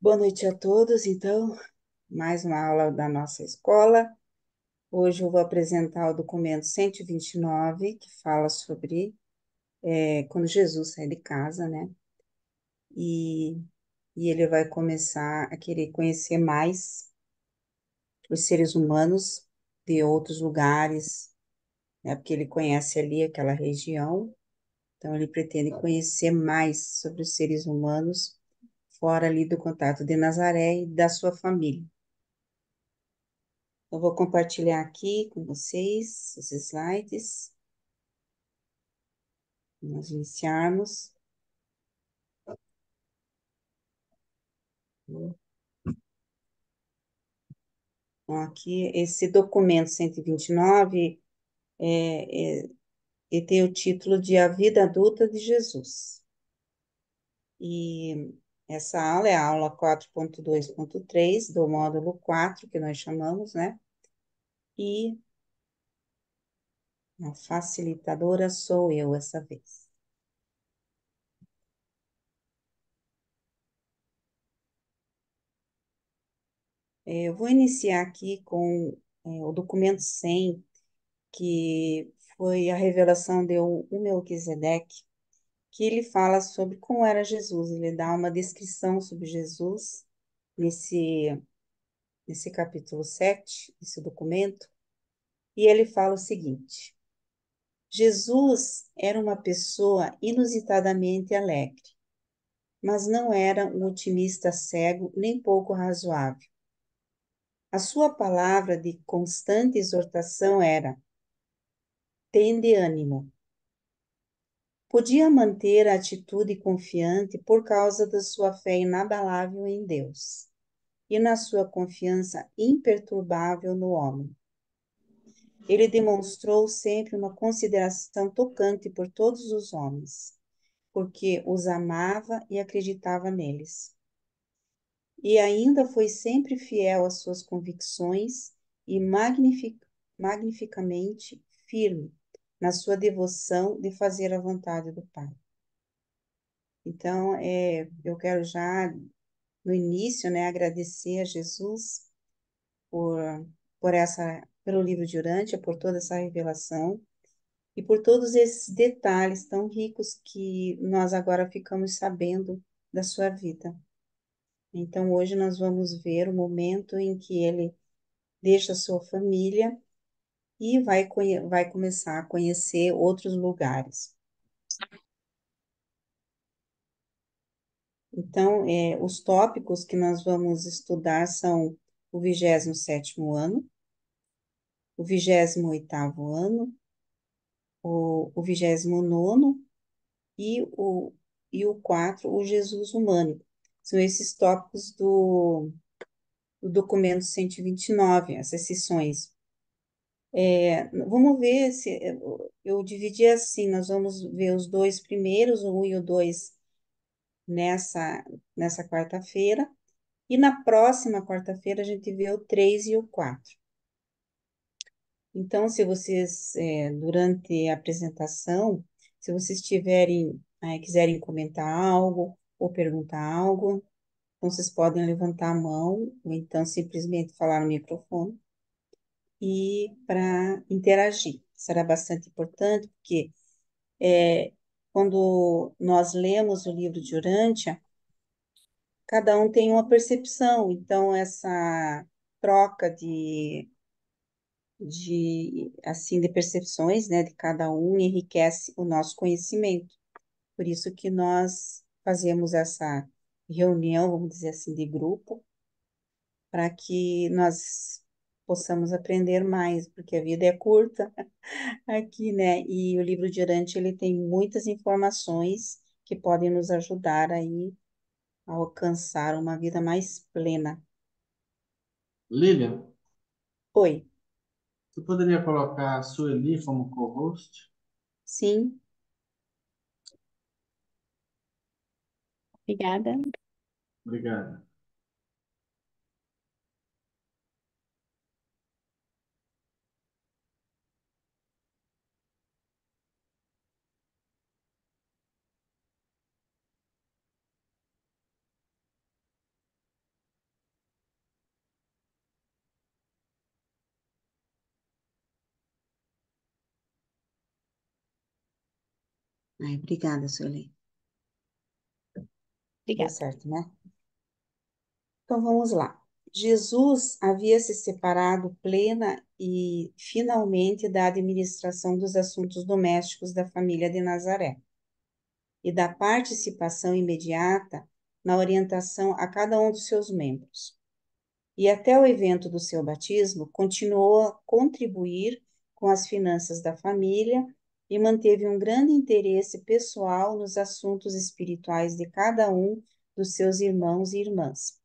Boa noite a todos. Então, mais uma aula da nossa escola. Hoje eu vou apresentar o documento 129, que fala sobre quando Jesus sai de casa, né? E, e ele vai começar a querer conhecer mais os seres humanos de outros lugares, né? Porque ele conhece ali aquela região, então ele pretende conhecer mais sobre os seres humanos, fora ali do contato de Nazaré e da sua família. Eu vou compartilhar aqui com vocês os slides, nós iniciarmos. Então, aqui, esse documento 129 ele tem o título de A Vida Adulta de Jesus. E essa aula é a aula 4.2.3 do módulo 4 que nós chamamos, né? E a facilitadora sou eu essa vez. Eu vou iniciar aqui com o documento 100, que foi a revelação de um Melquisedeque, que ele fala sobre como era Jesus. Ele dá uma descrição sobre Jesus nesse, nesse capítulo 7 desse documento, e ele fala o seguinte: Jesus era uma pessoa inusitadamente alegre, mas não era um otimista cego nem pouco razoável. A sua palavra de constante exortação era: tende ânimo. Podia manter a atitude confiante por causa da sua fé inabalável em Deus e na sua confiança imperturbável no homem. Ele demonstrou sempre uma consideração tocante por todos os homens, porque os amava e acreditava neles. E ainda foi sempre fiel às suas convicções e magnificamente firme na sua devoção de fazer a vontade do Pai. Então, eu quero já, no início, né, agradecer a Jesus por, pelo livro de Urântia, por toda essa revelação e por todos esses detalhes tão ricos que nós agora ficamos sabendo da sua vida. Então, hoje nós vamos ver o momento em que ele deixa a sua família e vai começar a conhecer outros lugares. Então, os tópicos que nós vamos estudar são o 27º ano, o 28º ano, o 29º e o 4, o Jesus humano. São esses tópicos do documento 129, essas sessões. Vamos ver se eu dividi assim, nós vamos ver os dois primeiros, o 1 e o 2 nessa quarta-feira, e na próxima quarta-feira a gente vê o 3 e o 4. Então, se vocês, durante a apresentação, se vocês tiverem, quiserem comentar algo ou perguntar algo, então vocês podem levantar a mão, ou então simplesmente falar no microfone e para interagir. Será bastante importante, porque quando nós lemos o livro de Urântia, cada um tem uma percepção, então essa troca de percepções, né, de cada um enriquece o nosso conhecimento. Por isso que nós fazemos essa reunião, vamos dizer assim, de grupo, para que nós possamos aprender mais, porque a vida é curta aqui, né? E o livro de Urântia, ele tem muitas informações que podem nos ajudar aí a alcançar uma vida mais plena. Lilian, Oi, você poderia colocar a Sueli como co-host? sim, Obrigada. Obrigado. Ai, obrigada, Sueli. Deu Obrigada. certo, né? Então vamos lá. Jesus havia se separado plena e finalmente da administração dos assuntos domésticos da família de Nazaré e da participação imediata na orientação a cada um dos seus membros. E até o evento do seu batismo, continuou a contribuir com as finanças da família e manteve um grande interesse pessoal nos assuntos espirituais de cada um dos seus irmãos e irmãs.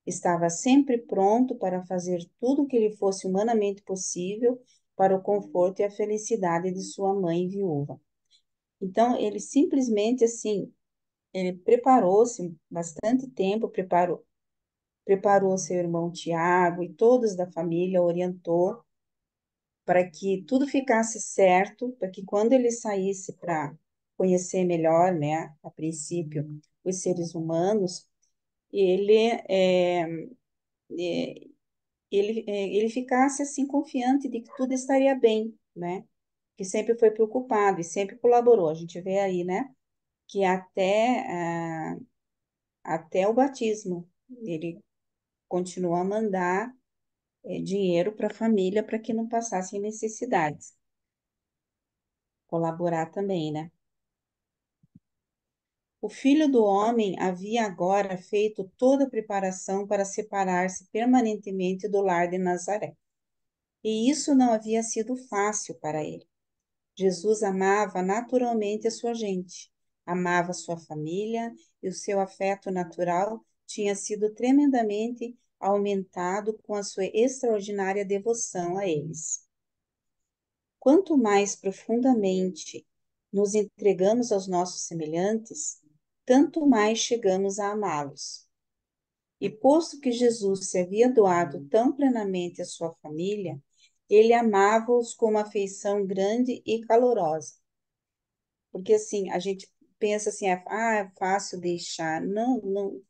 Estava sempre pronto para fazer tudo o que lhe fosse humanamente possível para o conforto e a felicidade de sua mãe viúva. Então, ele simplesmente assim, ele preparou-se bastante tempo, preparou seu irmão Tiago e todos da família, orientou para que tudo ficasse certo, para que quando ele saísse para conhecer melhor, né, a princípio, os seres humanos, ele é, ele ficasse assim confiante de que tudo estaria bem, né? Que sempre foi preocupado e sempre colaborou. A gente vê aí, né, que até o batismo ele continuou a mandar dinheiro para a família para que não passassem necessidades. Colaborar também, né? O filho do homem havia agora feito toda a preparação para separar-se permanentemente do lar de Nazaré. E isso não havia sido fácil para ele. Jesus amava naturalmente a sua gente, amava sua família e o seu afeto natural tinha sido tremendamente aumentado com a sua extraordinária devoção a eles. Quanto mais profundamente nos entregamos aos nossos semelhantes, tanto mais chegamos a amá-los. E posto que Jesus se havia doado tão plenamente à sua família, ele amava-os com uma afeição grande e calorosa. Porque assim, a gente pensa assim, é fácil deixar. Não, não.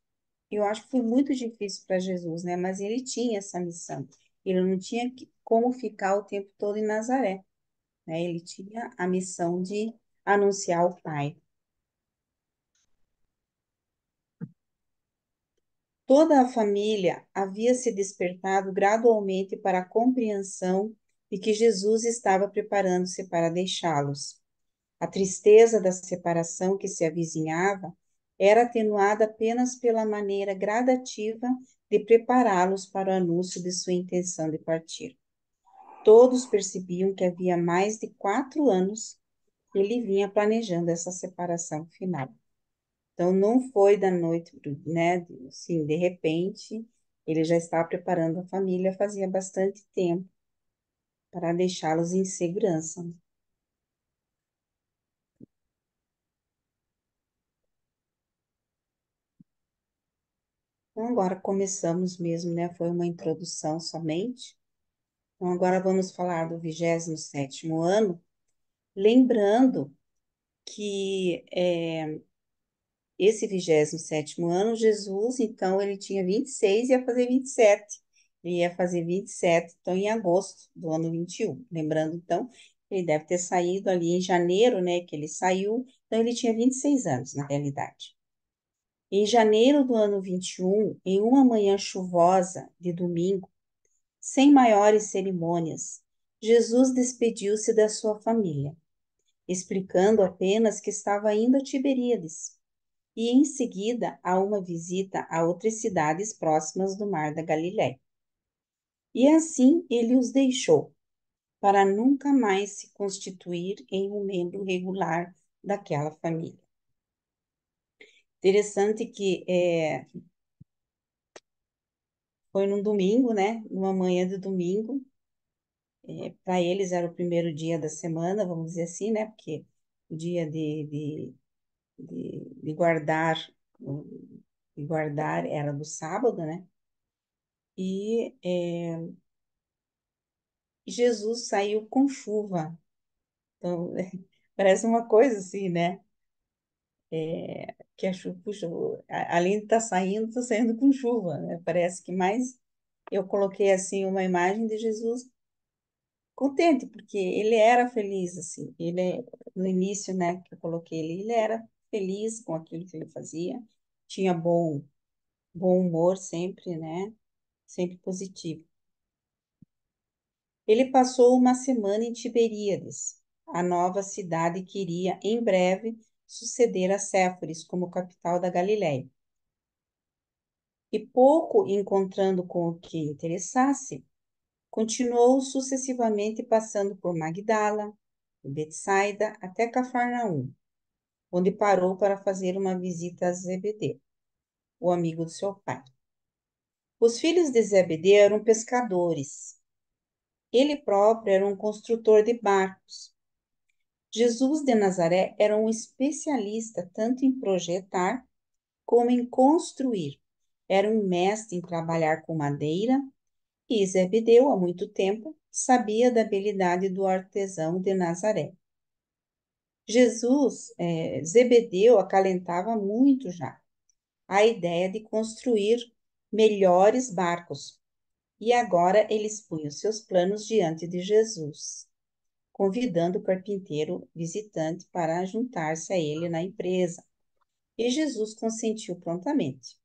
Eu acho que foi muito difícil para Jesus, né? Mas ele tinha essa missão. Ele não tinha como ficar o tempo todo em Nazaré, né? Ele tinha a missão de anunciar o Pai. Toda a família havia se despertado gradualmente para a compreensão de que Jesus estava preparando-se para deixá-los. A tristeza da separação que se avizinhava era atenuada apenas pela maneira gradativa de prepará-los para o anúncio de sua intenção de partir. Todos percebiam que havia mais de 4 anos que ele vinha planejando essa separação final. Então, não foi da noite, né? Assim, de repente, ele já estava preparando a família fazia bastante tempo para deixá-los em segurança. Então, agora começamos mesmo, né? Foi uma introdução somente. Então, agora vamos falar do 27º ano, lembrando que esse 27º ano, Jesus, então, ele tinha 26 e ia fazer 27. Ele ia fazer 27, então, em agosto do ano 21. Lembrando, então, ele deve ter saído ali em janeiro, né, que ele saiu, então ele tinha 26 anos, na realidade. Em janeiro do ano 21, em uma manhã chuvosa de domingo, sem maiores cerimônias, Jesus despediu-se da sua família, explicando apenas que estava indo a Tiberíades e em seguida a uma visita a outras cidades próximas do Mar da Galiléia. E assim ele os deixou, para nunca mais se constituir em um membro regular daquela família. Interessante que foi num domingo, né? Numa manhã de domingo, para eles era o primeiro dia da semana, vamos dizer assim, né? Porque o dia de guardar, de guardar era do sábado, né? E Jesus saiu com chuva. Então, parece uma coisa assim, né? Que a chuva, puxa, além de estar saindo, está saindo com chuva, né? Parece que mais eu coloquei assim uma imagem de Jesus contente, porque ele era feliz, assim. No início, né, que eu coloquei ele, ele era feliz com aquilo que ele fazia, tinha bom humor sempre, né, sempre positivo. Ele passou uma semana em Tiberíades, a nova cidade que iria, em breve, suceder a Séforis como capital da Galiléia. E pouco encontrando com o que interessasse, continuou sucessivamente passando por Magdala, Betsaida, até Cafarnaum, onde parou para fazer uma visita a Zebedeu, o amigo do seu pai. Os filhos de Zebedeu eram pescadores. Ele próprio era um construtor de barcos. Jesus de Nazaré era um especialista tanto em projetar como em construir. Era um mestre em trabalhar com madeira e Zebedeu, há muito tempo, sabia da habilidade do artesão de Nazaré. Zebedeu acalentava muito já a ideia de construir melhores barcos. E agora ele expunha os seus planos diante de Jesus, convidando o carpinteiro visitante para juntar-se a ele na empresa. E Jesus consentiu prontamente.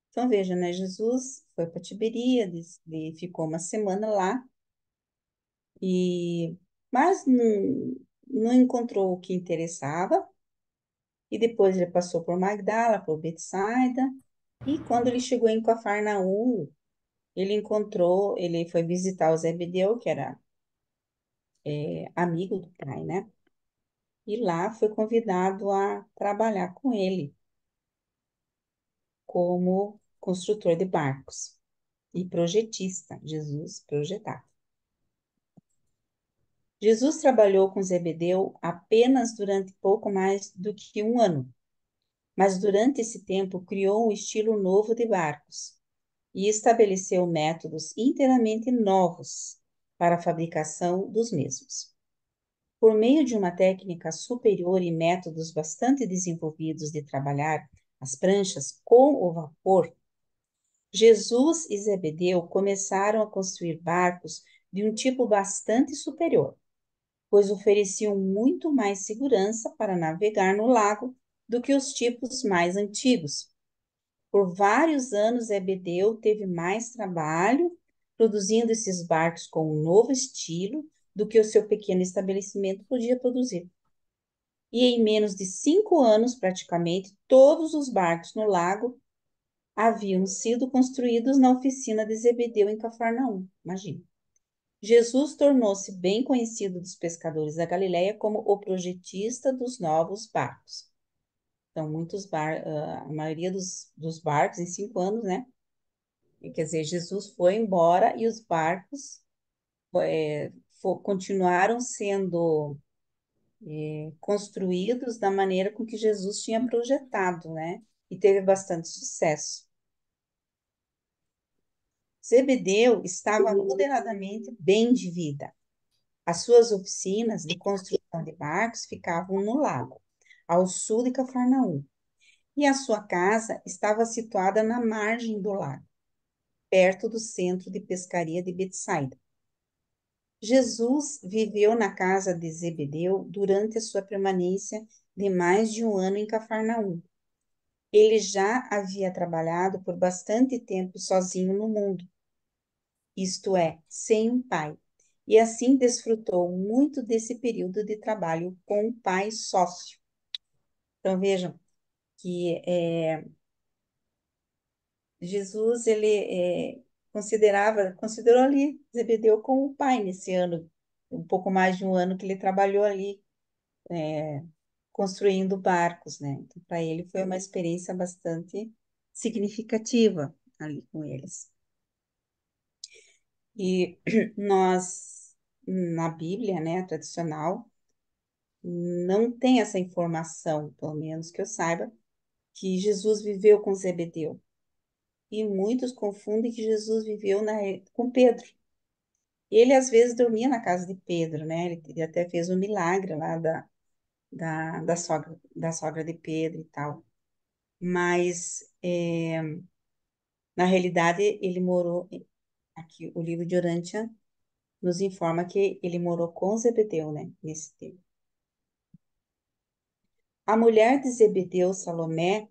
Então veja, né? Jesus foi para Tiberíades, e ficou uma semana lá, e mas não encontrou o que interessava. E depois ele passou por Magdala, por Betsaida, e quando ele chegou em Cafarnaum, ele foi visitar o Zebedeu, que era amigo do pai, né? E lá foi convidado a trabalhar com ele como construtor de barcos e projetista. Jesus projetava. Jesus trabalhou com Zebedeu apenas durante pouco mais do que um ano, mas durante esse tempo criou um estilo novo de barcos e estabeleceu métodos inteiramente novos para a fabricação dos mesmos. Por meio de uma técnica superior e métodos bastante desenvolvidos de trabalhar as pranchas com o vapor, Jesus e Zebedeu começaram a construir barcos de um tipo bastante superior, pois ofereciam muito mais segurança para navegar no lago do que os tipos mais antigos. Por vários anos, Zebedeu teve mais trabalho produzindo esses barcos com um novo estilo do que o seu pequeno estabelecimento podia produzir. E em menos de 5 anos, praticamente, todos os barcos no lago haviam sido construídos na oficina de Zebedeu em Cafarnaum. Imagina. Jesus tornou-se bem conhecido dos pescadores da Galileia como o projetista dos novos barcos. Então, a maioria dos barcos, em 5 anos, né? Quer dizer, Jesus foi embora e os barcos continuaram sendo construídos da maneira com que Jesus tinha projetado, né? E teve bastante sucesso. Zebedeu estava moderadamente bem de vida. As suas oficinas de construção de barcos ficavam no lago, ao sul de Cafarnaum, e a sua casa estava situada na margem do lago, perto do centro de pescaria de Betsaida. Jesus viveu na casa de Zebedeu durante a sua permanência de mais de um ano em Cafarnaum. Ele já havia trabalhado por bastante tempo sozinho no mundo, isto é, sem um pai, e assim desfrutou muito desse período de trabalho com um pai sócio. Então vejam que Jesus considerou ali Zebedeu como um pai nesse ano, um pouco mais de um ano que ele trabalhou ali construindo barcos, né? Então, para ele foi uma experiência bastante significativa ali com eles. E nós, na Bíblia, né, tradicional, não tem essa informação, pelo menos que eu saiba, que Jesus viveu com Zebedeu. E muitos confundem que Jesus viveu com Pedro. Ele, às vezes, dormia na casa de Pedro, né? Ele até fez um milagre lá da sogra de Pedro e tal. Mas, na realidade, ele morou, aqui o livro de Urântia nos informa que ele morou com Zebedeu, né, nesse tempo. A mulher de Zebedeu, Salomé,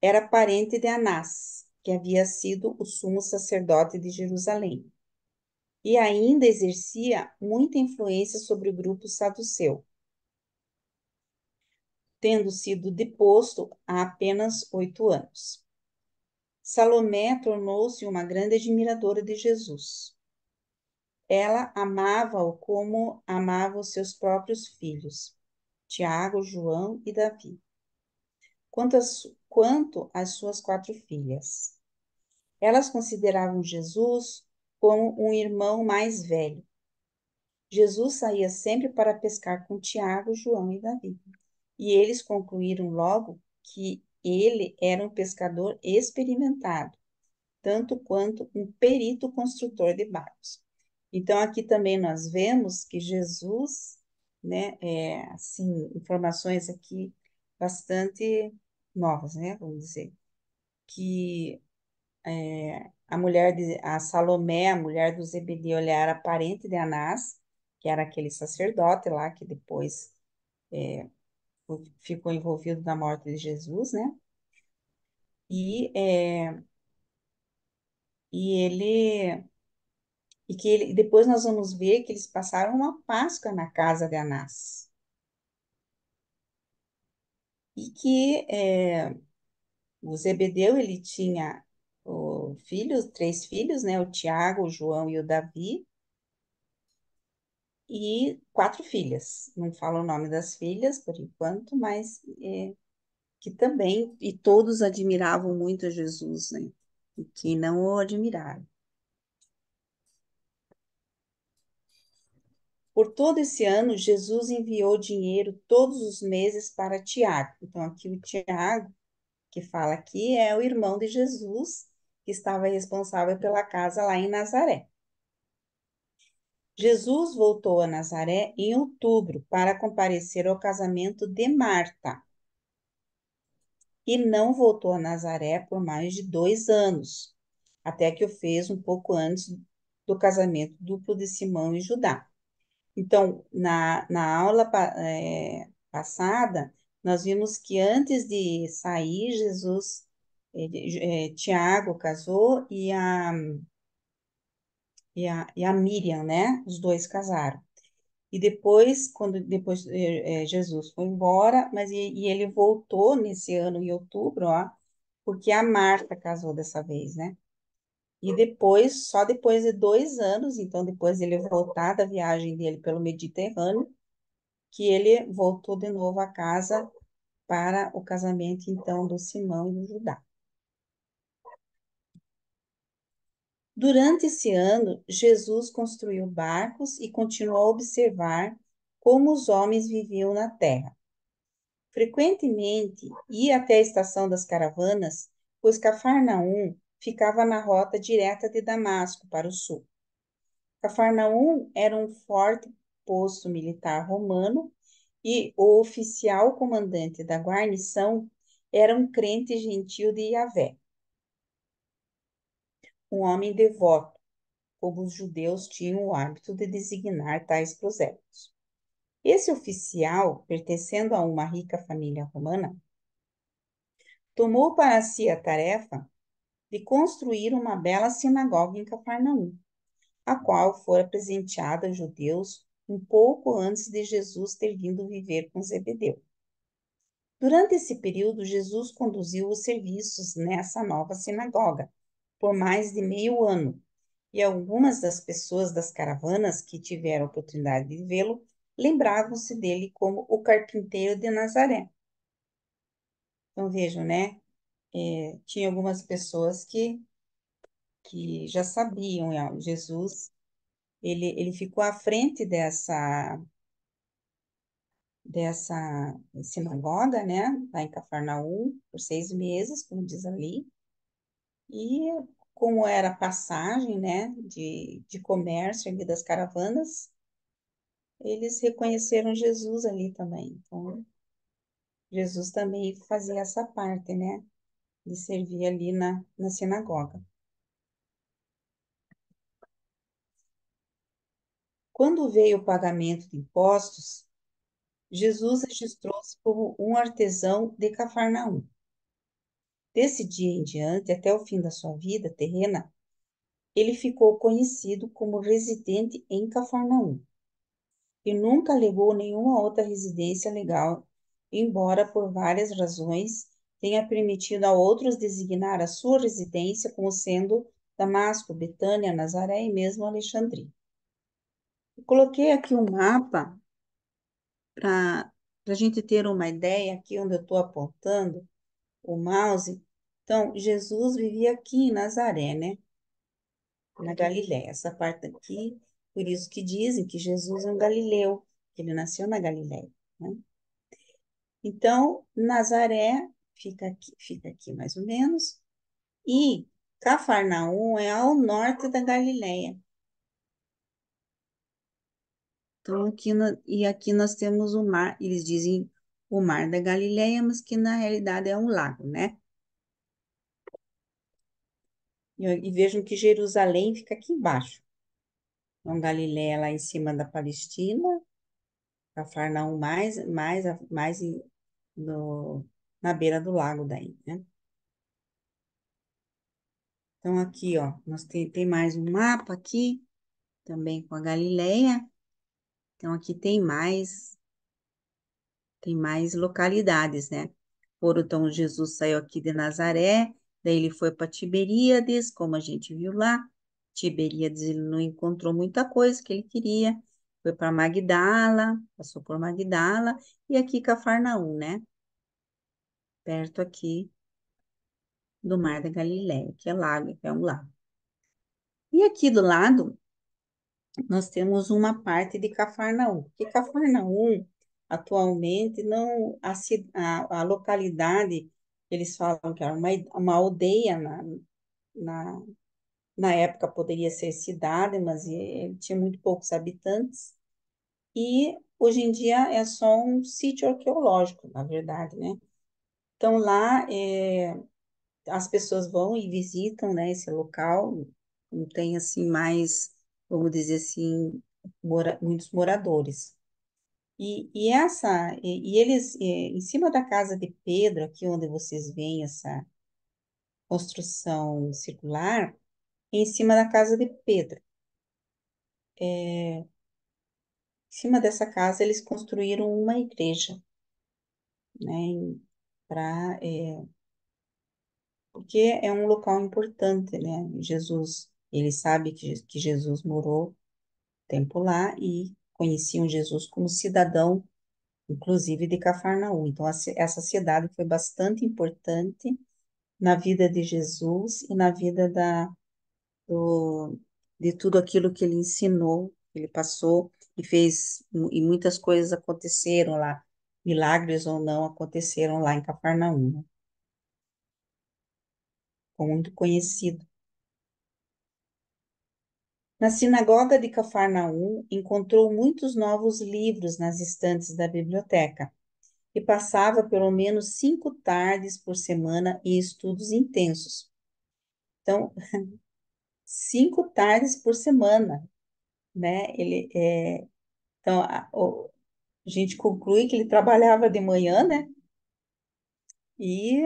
era parente de Anás, que havia sido o sumo sacerdote de Jerusalém, e ainda exercia muita influência sobre o grupo saduceu, tendo sido deposto há apenas 8 anos. Salomé tornou-se uma grande admiradora de Jesus. Ela amava-o como amava os seus próprios filhos, Tiago, João e Davi, quanto às suas 4 filhas. Elas consideravam Jesus como um irmão mais velho. Jesus saía sempre para pescar com Tiago, João e Davi. E eles concluíram logo que ele era um pescador experimentado, tanto quanto um perito construtor de barcos. Então, aqui também nós vemos que Jesus, né, assim, informações aqui bastante novas, né, vamos dizer, que a Salomé, a mulher do Zebedeu, ela era parente de Anás, que era aquele sacerdote lá que depois ficou envolvido na morte de Jesus, né? E, é, e ele depois nós vamos ver que eles passaram uma Páscoa na casa de Anás. E que o Zebedeu, ele tinha filhos, 3 filhos, né? O Tiago, o João e o Davi, e 4 filhas. Não falo o nome das filhas por enquanto, mas que também, e todos admiravam muito a Jesus, né? E que não o admiraram. Por todo esse ano, Jesus enviou dinheiro todos os meses para Tiago. Então, aqui o Tiago, que fala aqui, é o irmão de Jesus, que estava responsável pela casa lá em Nazaré. Jesus voltou a Nazaré em outubro para comparecer ao casamento de Marta e não voltou a Nazaré por mais de 2 anos, até que o fez um pouco antes do casamento duplo de Simão e Judá. Então, na aula passada, nós vimos que antes de sair, Tiago casou e a Miriam, né? Os dois casaram. E depois, Jesus foi embora, mas ele voltou nesse ano, em outubro, ó, porque a Marta casou dessa vez, né? E depois, só depois de 2 anos, então depois dele voltar da viagem dele pelo Mediterrâneo, que ele voltou de novo à casa para o casamento, então, do Simão e do Judá. Durante esse ano, Jesus construiu barcos e continuou a observar como os homens viviam na terra. Frequentemente ia até a estação das caravanas, pois Cafarnaum ficava na rota direta de Damasco para o sul. Cafarnaum era um forte posto militar romano e o oficial comandante da guarnição era um crente gentil de Yahvé, um homem devoto, como os judeus tinham o hábito de designar tais prosélitos. Esse oficial, pertencendo a uma rica família romana, tomou para si a tarefa de construir uma bela sinagoga em Cafarnaum, a qual fora presenteada aos judeus um pouco antes de Jesus ter vindo viver com Zebedeu. Durante esse período, Jesus conduziu os serviços nessa nova sinagoga por mais de meio ano, e algumas das pessoas das caravanas que tiveram a oportunidade de vê-lo lembravam-se dele como o carpinteiro de Nazaré. Então vejam, né? Tinha algumas pessoas que já sabiam, Jesus, ele ficou à frente dessa sinagoga, né, lá em Cafarnaum, por 6 meses, como diz ali, e como era passagem, né, de comércio ali das caravanas, eles reconheceram Jesus ali também. Então, Jesus também fazia essa parte, né, de servir ali na sinagoga. Quando veio o pagamento de impostos, Jesus registrou-se como um artesão de Cafarnaum. Desse dia em diante, até o fim da sua vida terrena, ele ficou conhecido como residente em Cafarnaum e nunca alegou nenhuma outra residência legal, embora por várias razões tenha permitido a outros designar a sua residência como sendo Damasco, Betânia, Nazaré e mesmo Alexandria. Eu coloquei aqui um mapa para a gente ter uma ideia aqui onde eu estou apontando o mouse. Então, Jesus vivia aqui em Nazaré, né? Na Galiléia. Essa parte aqui, por isso que dizem que Jesus é um galileu, que ele nasceu na Galiléia, né? Então, Nazaré fica aqui mais ou menos, e Cafarnaum é ao norte da Galiléia. Então, aqui nós temos o mar, eles dizem o mar da Galiléia, mas que na realidade é um lago, né? E vejam que Jerusalém fica aqui embaixo. Então, Galiléia lá em cima da Palestina, Cafarnaum mais no, na beira do lago daí, né? Então, aqui, ó, tem mais um mapa aqui, também com a Galileia. Então, aqui tem mais localidades, né? Então, Jesus saiu aqui de Nazaré, daí ele foi para Tiberíades, como a gente viu lá. Tiberíades, ele não encontrou muita coisa que ele queria. Foi para Magdala, passou por Magdala, e aqui Cafarnaum, né? Perto aqui do Mar da Galileia, que é lago, que é um lago. E aqui do lado, nós temos uma parte de Cafarnaum, porque Cafarnaum, atualmente, não, a localidade, eles falam que era uma aldeia na, na época poderia ser cidade, mas tinha muito poucos habitantes, e hoje em dia é só um sítio arqueológico, na verdade, né? Então lá as pessoas vão e visitam, né, esse local, não tem assim mais, vamos dizer assim, muitos moradores. E eles, em cima da casa de Pedro, aqui onde vocês veem essa construção circular, em cima da casa de Pedro. Em cima dessa casa eles construíram uma igreja, né, para, porque é um local importante, né? Jesus, ele sabe que Jesus morou tempo lá e conheciam Jesus como cidadão, inclusive de Cafarnaum. Então, essa cidade foi bastante importante na vida de Jesus e na vida do, de tudo aquilo que ele ensinou, que ele passou e fez, e muitas coisas aconteceram lá, milagres ou não aconteceram lá em Cafarnaum, né? Ficou muito conhecido. Na sinagoga de Cafarnaum, encontrou muitos novos livros nas estantes da biblioteca e passava pelo menos 5 tardes por semana em estudos intensos. Então, 5 tardes por semana, né? Então, a gente conclui que ele trabalhava de manhã, né? E,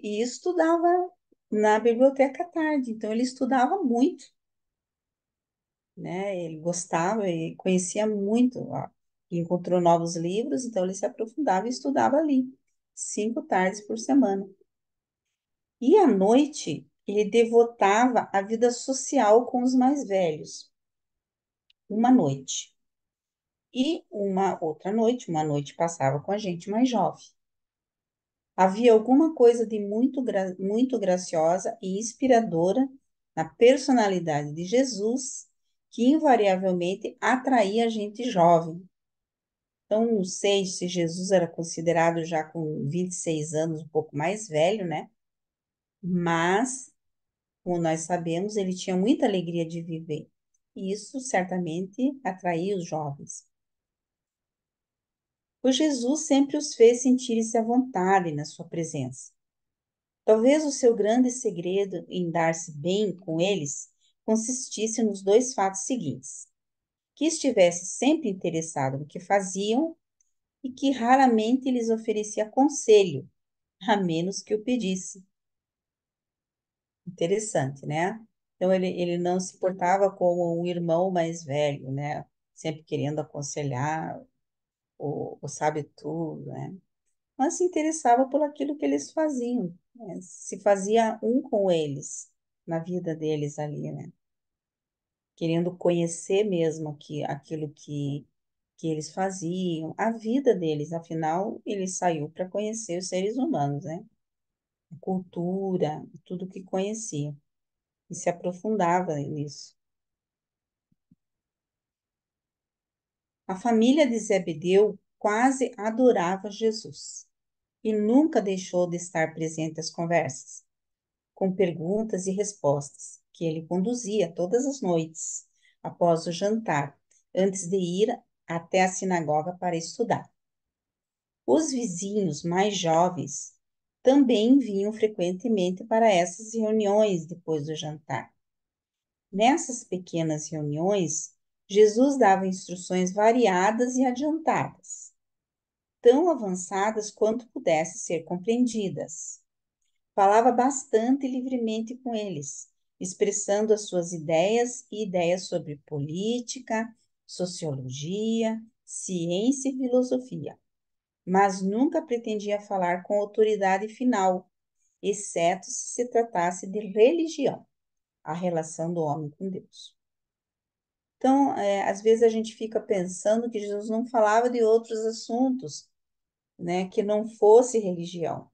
e estudava na biblioteca à tarde. Então, ele estudava muito, né? Ele gostava e conhecia muito, ó. Encontrou novos livros, então ele se aprofundava e estudava ali, 5 tardes por semana. E à noite, ele devotava a vida social com os mais velhos, uma noite. E uma outra noite, uma noite passava com a gente mais jovem. Havia alguma coisa de muito graciosa e inspiradora na personalidade de Jesus que invariavelmente atraía a gente jovem. Então, não sei se Jesus era considerado já com 26 anos, um pouco mais velho, né? Mas, como nós sabemos, ele tinha muita alegria de viver. E isso certamente atraía os jovens. Pois Jesus sempre os fez sentir-se à vontade na sua presença. Talvez o seu grande segredo em dar-se bem com eles consistisse nos dois fatos seguintes: que estivesse sempre interessado no que faziam e que raramente lhes oferecia conselho, a menos que o pedisse. Interessante, né? Então, ele não se portava como um irmão mais velho, né? Sempre querendo aconselhar, ou sabe tudo, né? Mas se interessava por aquilo que eles faziam, né? Se fazia um com eles, na vida deles ali, né? Querendo conhecer mesmo aquilo que eles faziam, a vida deles, afinal, ele saiu para conhecer os seres humanos, né? A cultura, tudo que conhecia, e se aprofundava nisso. A família de Zebedeu quase adorava Jesus e nunca deixou de estar presente às conversas, com perguntas e respostas, que ele conduzia todas as noites, após o jantar, antes de ir até a sinagoga para estudar. Os vizinhos mais jovens também vinham frequentemente para essas reuniões depois do jantar. Nessas pequenas reuniões, Jesus dava instruções variadas e adiantadas, tão avançadas quanto pudessem ser compreendidas. Falava bastante livremente com eles, expressando as suas ideias e ideias sobre política, sociologia, ciência e filosofia, mas nunca pretendia falar com autoridade final, exceto se tratasse de religião, a relação do homem com Deus. Então, às vezes a gente fica pensando que Jesus não falava de outros assuntos, né, que não fosse religião,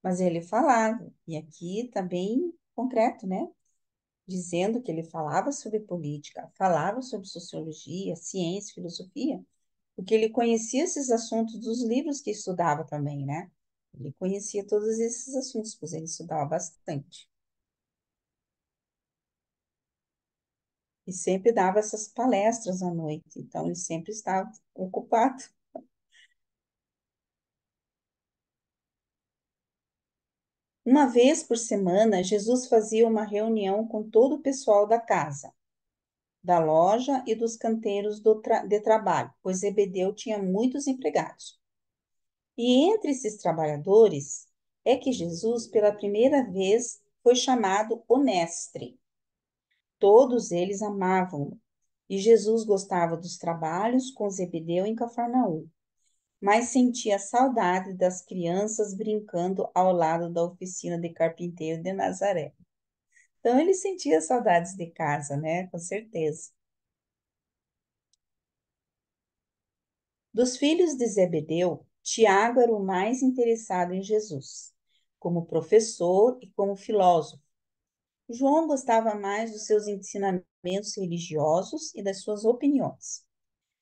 mas ele falava, e aqui está bem concreto, né, dizendo que ele falava sobre política, falava sobre sociologia, ciência, filosofia, porque ele conhecia esses assuntos dos livros que estudava também, né? Ele conhecia todos esses assuntos, pois ele estudava bastante. E sempre dava essas palestras à noite, então ele sempre estava ocupado. Uma vez por semana, Jesus fazia uma reunião com todo o pessoal da casa, da loja e dos canteiros de trabalho, pois Zebedeu tinha muitos empregados. E entre esses trabalhadores é que Jesus, pela primeira vez, foi chamado o Mestre. Todos eles amavam-no, e Jesus gostava dos trabalhos com Zebedeu em Cafarnaum, mas sentia saudade das crianças brincando ao lado da oficina de carpinteiro de Nazaré. Então ele sentia saudades de casa, né? Com certeza. Dos filhos de Zebedeu, Tiago era o mais interessado em Jesus, como professor e como filósofo. João gostava mais dos seus ensinamentos religiosos e das suas opiniões.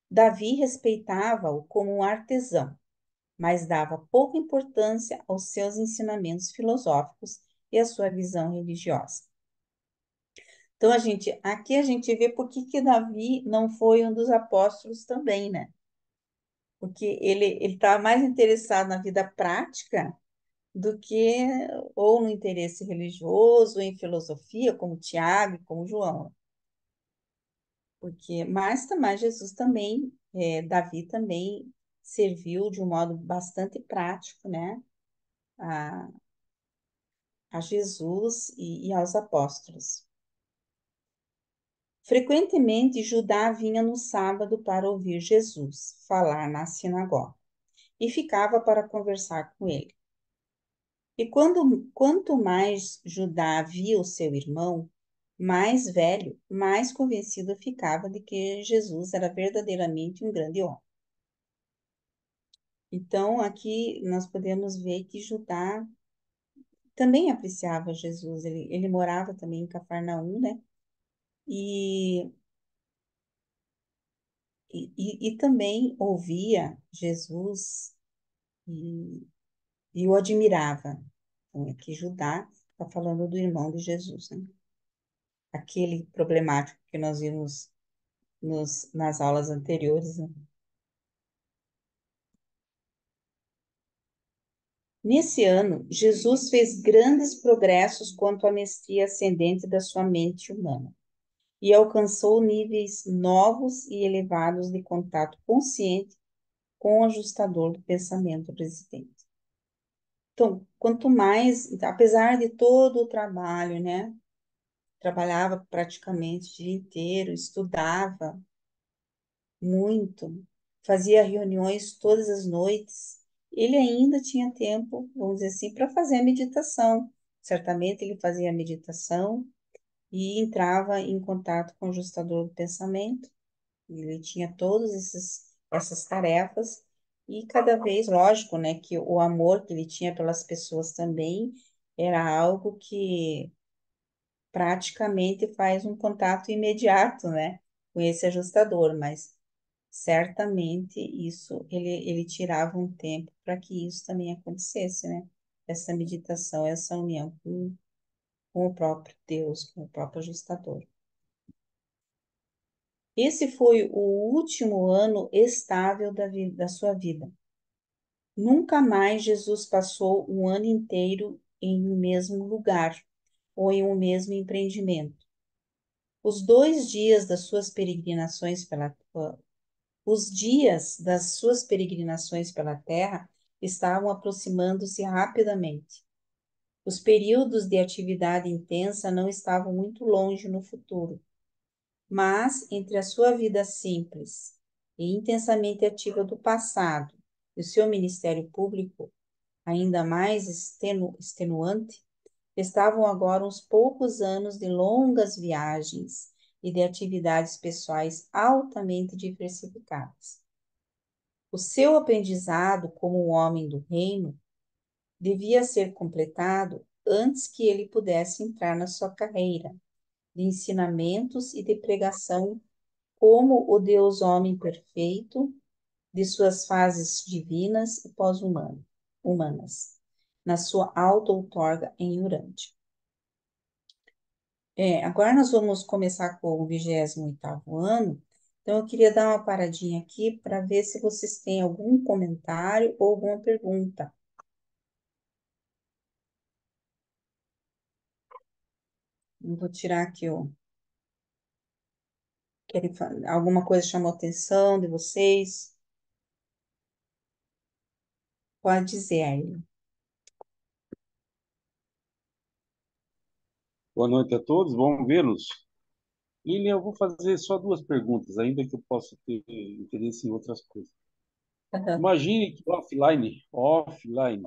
Davi respeitava-o como um artesão, mas dava pouca importância aos seus ensinamentos filosóficos e à sua visão religiosa. Então, aqui a gente vê por que Davi não foi um dos apóstolos também, né? Porque ele estava mais interessado na vida prática do que ou no interesse religioso, em filosofia, como Tiago e como João. Mas também Jesus também, Davi também serviu de um modo bastante prático, né, a, a Jesus e aos apóstolos. Frequentemente, Judá vinha no sábado para ouvir Jesus falar na sinagoga e ficava para conversar com ele. E quanto mais Judá via o seu irmão, mais velho, mais convencido ficava de que Jesus era verdadeiramente um grande homem. Então, aqui nós podemos ver que Judá também apreciava Jesus, ele morava também em Cafarnaum, né? E, e também ouvia Jesus e, e o admirava. Então, aqui Judá está falando do irmão de Jesus, né? Aquele problemático que nós vimos nas aulas anteriores, né? Nesse ano, Jesus fez grandes progressos quanto à mestria ascendente da sua mente humana. e alcançou níveis novos e elevados de contato consciente com o ajustador do pensamento presidente. Então, quanto mais, apesar de todo o trabalho, né? Trabalhava praticamente o dia inteiro, estudava muito, fazia reuniões todas as noites. Ele ainda tinha tempo, vamos dizer assim, para fazer a meditação. Certamente ele fazia a meditação e entrava em contato com o ajustador do pensamento. Ele tinha todas essas tarefas e cada vez, lógico, né, que o amor que ele tinha pelas pessoas também era algo que praticamente faz um contato imediato, né, com esse ajustador, mas certamente isso ele tirava um tempo para que isso também acontecesse, né? Essa meditação, essa união com o próprio Deus, com o próprio ajustador. Esse foi o último ano estável da sua vida. Nunca mais Jesus passou um ano inteiro em um mesmo lugar ou em um mesmo empreendimento. Os 2 dias das suas peregrinações pela Os dias das suas peregrinações pela terra estavam aproximando-se rapidamente. Os períodos de atividade intensa não estavam muito longe no futuro, mas entre a sua vida simples e intensamente ativa do passado e o seu ministério público, ainda mais extenuante, estavam agora uns poucos anos de longas viagens e de atividades pessoais altamente diversificadas. O seu aprendizado como um homem do reino devia ser completado antes que ele pudesse entrar na sua carreira de ensinamentos e de pregação como o Deus homem perfeito de suas fases divinas e pós-humanas, na sua auto-outorga em Urântia. Agora nós vamos começar com o 28º ano, então eu queria dar uma paradinha aqui para ver se vocês têm algum comentário ou alguma pergunta. Eu vou tirar aqui o. Alguma coisa chamou a atenção de vocês? Pode dizer aí. Boa noite a todos, bom vê-los. Lilian, eu vou fazer só duas perguntas, ainda que eu possa ter interesse em outras coisas. Aham. Imagine que offline,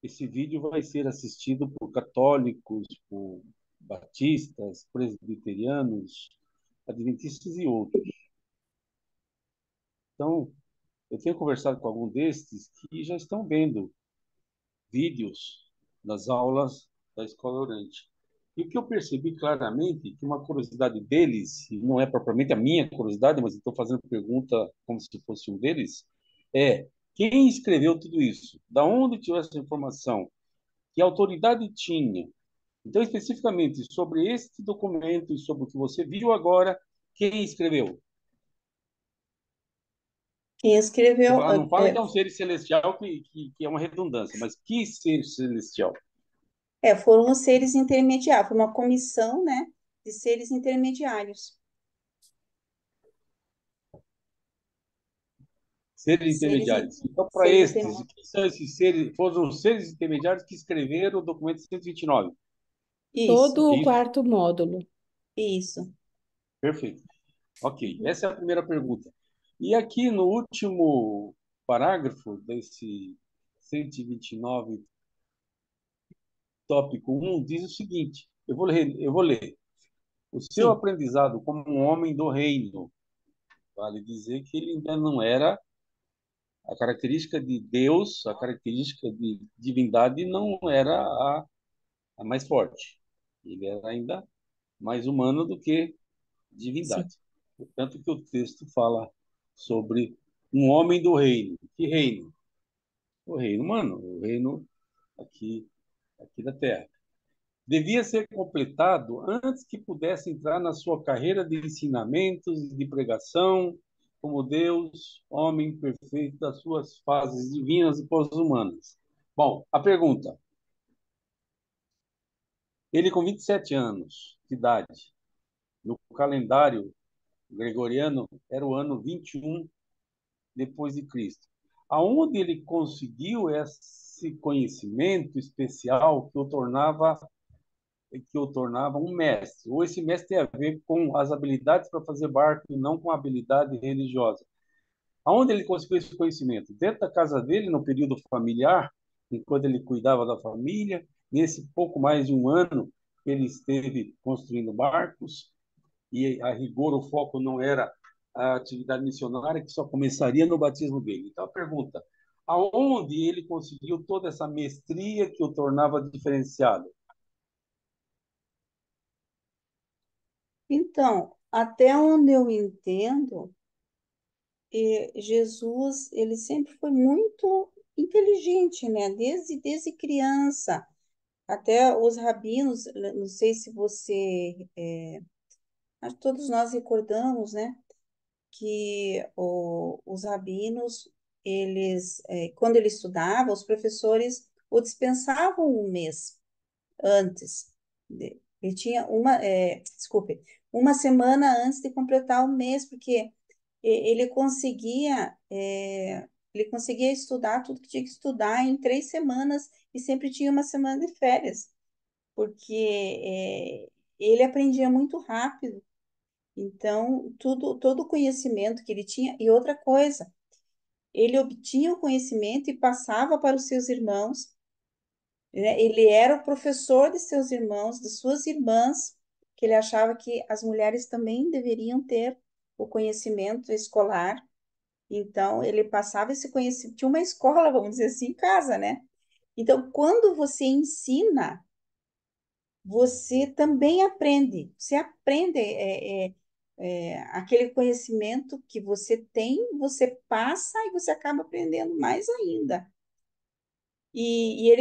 esse vídeo vai ser assistido por católicos, por batistas, presbiterianos, adventistas e outros. Então, eu tenho conversado com algum destes que já estão vendo vídeos das aulas da Escola Orante. E o que eu percebi claramente, que uma curiosidade deles, e não é propriamente a minha curiosidade, mas estou fazendo pergunta como se fosse um deles, é quem escreveu tudo isso? Da onde tirou essa informação? Que autoridade tinha? Então, especificamente sobre este documento e sobre o que você viu agora, quem escreveu? Quem Você escreveu, fala, não fala que é um ser celestial, que é uma redundância, mas que ser celestial? foram os seres intermediários, foi uma comissão, né, de seres intermediários. Seres Seres, in- intermediários. Então, para seres estes, inter... o que são esses seres? Foram os seres intermediários que escreveram o documento 129. Isso, É Todo o isso? quarto módulo. isso. Perfeito. Ok, Uhum. essa é a primeira pergunta. E aqui no último parágrafo desse 129, tópico 1, diz o seguinte: eu vou ler. O seu Sim, aprendizado como um homem do reino, vale dizer que ele ainda não era a característica de Deus, a característica de divindade não era a mais forte. Ele era ainda mais humano do que sim. divindade. Portanto, que o texto fala sobre um homem do reino. Que reino? O reino humano, o reino aqui, aqui da Terra. Devia ser completado antes que pudesse entrar na sua carreira de ensinamentos e de pregação como Deus, homem perfeito das suas fases divinas e pós-humanas. Bom, a pergunta. Ele com 27 anos de idade, No calendário gregoriano, era o ano 21 depois de Cristo. Aonde ele conseguiu esse conhecimento especial que o tornava um mestre? Ou esse mestre tem a ver com as habilidades para fazer barco e não com a habilidade religiosa? Aonde ele conseguiu esse conhecimento? Dentro da casa dele, no período familiar, enquanto ele cuidava da família, nesse pouco mais de um ano, ele esteve construindo barcos, e a rigor o foco não era a atividade missionária, que só começaria no batismo dele. Então a pergunta, aonde ele conseguiu toda essa mestria que o tornava diferenciado? Então, até onde eu entendo, Jesus, ele sempre foi muito inteligente, né? Desde criança. Até os rabinos, não sei se você, acho que todos nós recordamos, né? Que os rabinos, eles, quando ele estudava, os professores o dispensavam um mês antes. Ele tinha desculpe, uma semana antes de completar o mês, porque ele conseguia estudar tudo que tinha que estudar em 3 semanas e sempre tinha uma semana de férias, porque ele aprendia muito rápido. Então, todo o conhecimento que ele tinha, e outra coisa, ele obtinha o conhecimento e passava para os seus irmãos, né? Ele era o professor de seus irmãos, de suas irmãs, que ele achava que as mulheres também deveriam ter o conhecimento escolar. Então, ele passava esse conhecimento, tinha uma escola, vamos dizer assim, em casa, né? Então, quando você ensina, você também aprende. Você aprende aquele conhecimento que você tem, você passa e você acaba aprendendo mais ainda. E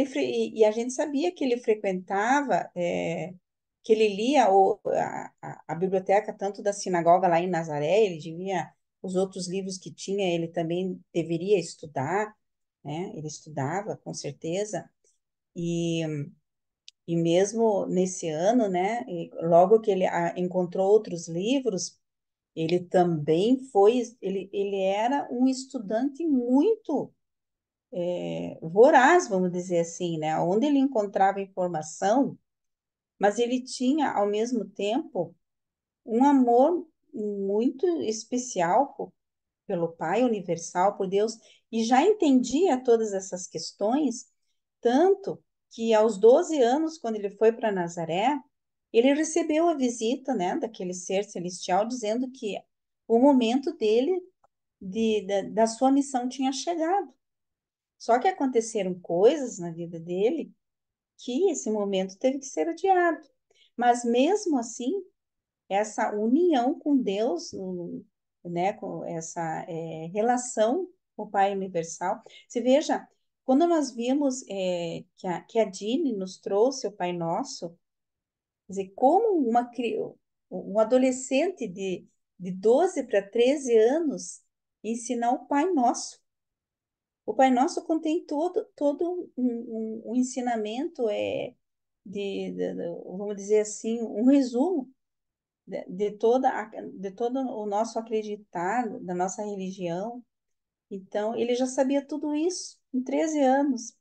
a gente sabia que ele frequentava, que ele lia a biblioteca tanto da sinagoga lá em Nazaré, ele devia, os outros livros que tinha, ele também deveria estudar, né? Ele estudava, com certeza. E E mesmo nesse ano, né, logo que ele encontrou outros livros, ele também ele era um estudante muito voraz, vamos dizer assim, né, onde ele encontrava informação, mas ele tinha, ao mesmo tempo, um amor muito especial pelo Pai Universal, por Deus, e já entendia todas essas questões, tanto que aos 12 anos, quando ele foi para Nazaré, ele recebeu a visita, né, daquele ser celestial, dizendo que o momento dele, da sua missão, tinha chegado. Só que aconteceram coisas na vida dele que esse momento teve que ser adiado. Mas mesmo assim, essa união com Deus, né, com essa relação com o Pai Universal. Você veja, quando nós vimos que a Dini nos trouxe o Pai Nosso, quer dizer, como um adolescente de 12 para 13 anos ensinar o Pai Nosso. O Pai Nosso contém todo um ensinamento, vamos dizer assim, um resumo de todo o nosso acreditar, da nossa religião. Então, ele já sabia tudo isso em 13 anos.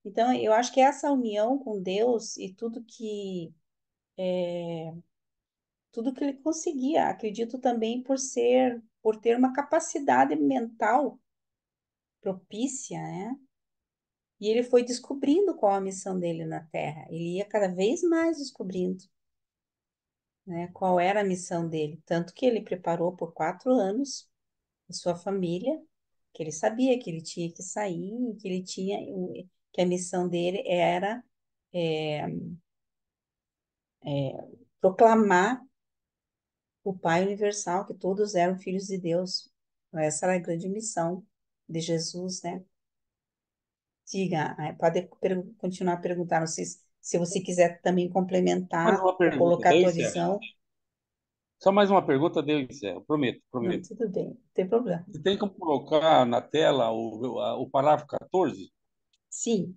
Então, eu acho que essa união com Deus e tudo que ele conseguia, acredito também por ter uma capacidade mental propícia, né? E ele foi descobrindo qual a missão dele na Terra. Ele ia cada vez mais descobrindo, né, qual era a missão dele. Tanto que ele preparou por 4 anos a sua família, que ele sabia que ele tinha que sair, que a missão dele era é, proclamar o Pai Universal, que todos eram filhos de Deus. Essa era a grande missão de Jesus, né? Diga, pode continuar a perguntar, não sei se você quiser também Mais complementar uma ou pergunta, colocar a daí eu tua encerro. visão. Só mais uma pergunta, daí eu encerro. Prometo, Não, prometo. tudo bem, não tem problema. Você tem como colocar na tela o parágrafo 14? Sim,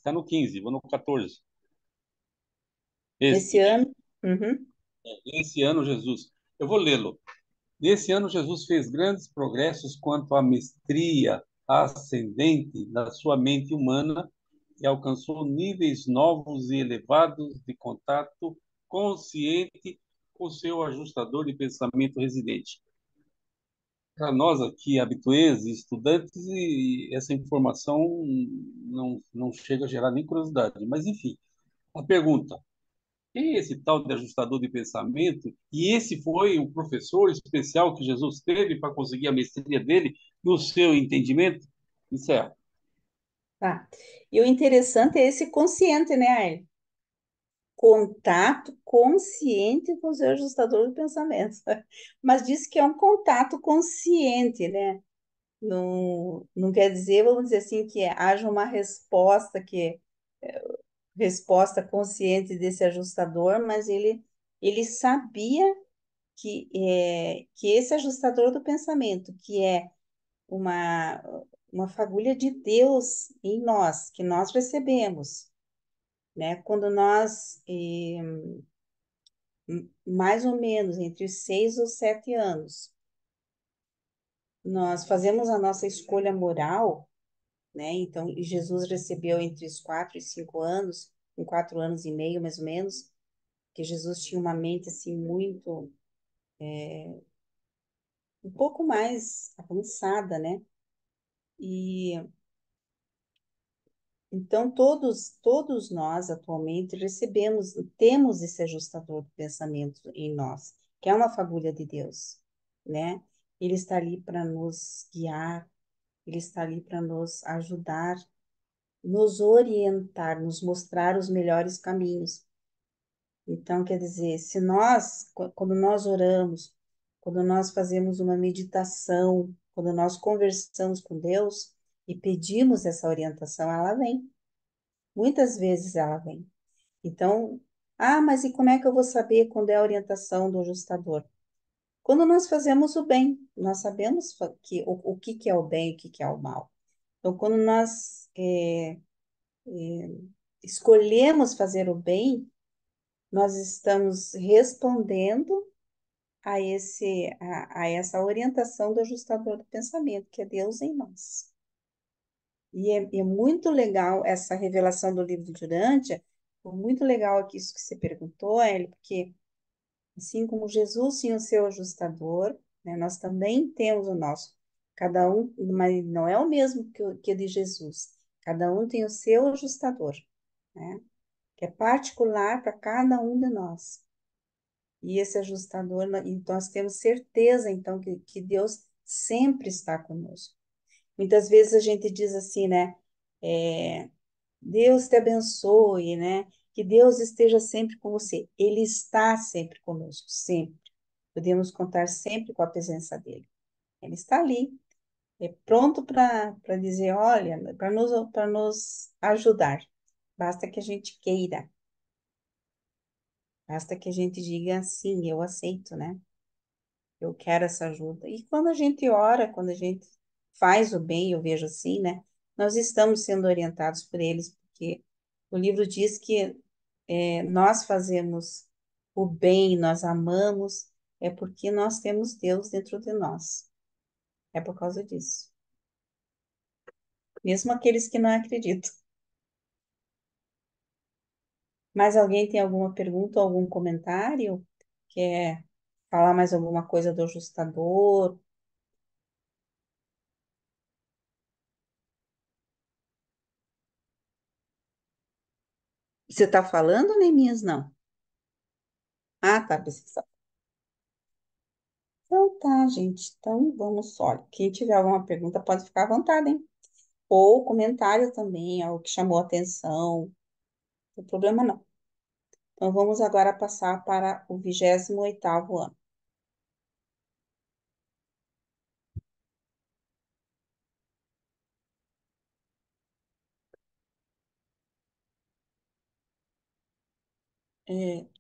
Está no 15, vou no 14. Esse Este. ano, uhum, Esse ano, Jesus. Eu vou lê-lo. Nesse ano, Jesus fez grandes progressos quanto à mestria ascendente da sua mente humana e alcançou níveis novos e elevados de contato consciente com seu ajustador de pensamento residente. Para nós aqui, habituês e estudantes, essa informação não chega a gerar nem curiosidade. Mas, enfim, a pergunta: quem é esse tal de ajustador de pensamento? E esse foi o professor especial que Jesus teve para conseguir a mestria dele no seu entendimento? Encerro. tá. E o interessante é esse consciente, né, Aile? Contato consciente com o seu ajustador de pensamento. Mas diz que é um contato consciente, né? Não quer dizer, vamos dizer assim, que haja uma resposta resposta consciente desse ajustador, mas ele sabia que esse ajustador do pensamento, que é uma, uma fagulha de Deus em nós, que nós recebemos, né? Quando nós, mais ou menos entre 6 ou 7 anos, nós fazemos a nossa escolha moral, né? Então, e Jesus recebeu entre os 4 e 5 anos, com 4 anos e meio, mais ou menos, que Jesus tinha uma mente assim muito, um pouco mais avançada, né? E então todos nós atualmente temos esse ajustador do pensamento em nós, que é uma fagulha de Deus, né? Ele está ali para nos guiar, ele está ali para nos ajudar, nos orientar, nos mostrar os melhores caminhos. Então, quer dizer, se nós, quando nós oramos, quando nós fazemos uma meditação, quando nós conversamos com Deus e pedimos essa orientação, ela vem. Muitas vezes ela vem. Então, mas e como é que eu vou saber quando é a orientação do ajustador? Quando nós fazemos o bem, nós sabemos o que que é o bem e o que que é o mal. Então, quando nós escolhemos fazer o bem, nós estamos respondendo a essa orientação do ajustador do pensamento, que é Deus em nós. E é muito legal essa revelação do livro de Urântia, foi muito legal aqui isso que você perguntou, Eli, porque assim como Jesus tinha o seu ajustador, né, nós também temos o nosso. Cada um, mas não é o mesmo que o de Jesus. Cada um tem o seu ajustador, né, que é particular para cada um de nós. E esse ajustador, e nós temos certeza, então, que Deus sempre está conosco. Muitas vezes a gente diz assim, né? Deus te abençoe, né? Que Deus esteja sempre com você. Ele está sempre conosco, sempre. Podemos contar sempre com a presença dele. Ele está ali, pronto para dizer, olha, para nos ajudar. Basta que a gente queira. Basta que a gente diga sim, eu aceito, né? Eu quero essa ajuda. E quando a gente ora, quando a gente faz o bem, eu vejo assim, né? Nós estamos sendo orientados por eles, porque o livro diz que nós fazemos o bem, nós amamos, é porque nós temos Deus dentro de nós. É por causa disso. Mesmo aqueles que não acreditam. Mais alguém tem alguma pergunta ou algum comentário? Quer falar mais alguma coisa do ajustador? Você está falando, Neminhas? Não. Ah, tá, pesquisa. Então tá, gente. Então vamos só. Quem tiver alguma pergunta pode ficar à vontade, hein? Ou comentário também, algo que chamou a atenção. Não tem problema não. Então vamos agora passar para o 28º ano.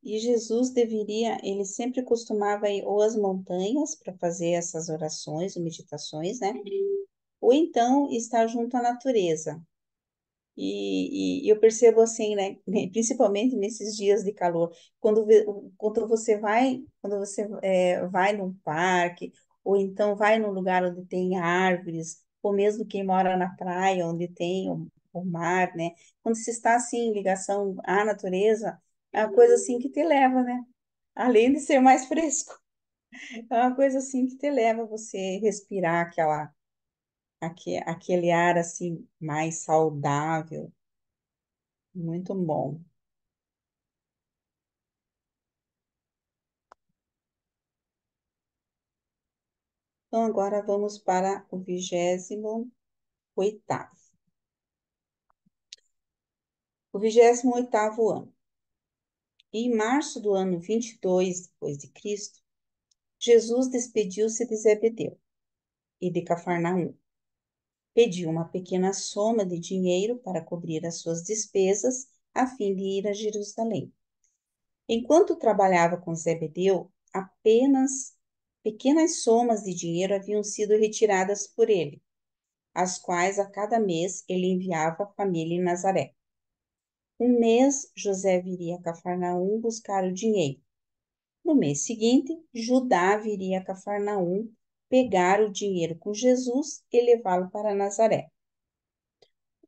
E Jesus ele sempre costumava ir ou às montanhas para fazer essas orações ou meditações, né? Ou então estar junto à natureza. E eu percebo assim, né, principalmente nesses dias de calor, quando você vai num parque, ou então vai num lugar onde tem árvores, ou mesmo quem mora na praia, onde tem o mar, né, quando se está assim em ligação à natureza, é uma coisa assim que te leva, né, além de ser mais fresco, é uma coisa assim que te leva a você respirar aquele ar assim mais saudável, muito bom. Então, agora vamos para o 28º. O 28º ano. Em março do ano 22 depois de Cristo, Jesus despediu-se de Zebedeu e de Cafarnaum. Pediu uma pequena soma de dinheiro para cobrir as suas despesas, a fim de ir a Jerusalém. Enquanto trabalhava com Zebedeu, apenas pequenas somas de dinheiro haviam sido retiradas por ele, as quais a cada mês ele enviava à família em Nazaré. Um mês, José viria a Cafarnaum buscar o dinheiro. No mês seguinte, Judá viria a Cafarnaum pegar o dinheiro com Jesus e levá-lo para Nazaré.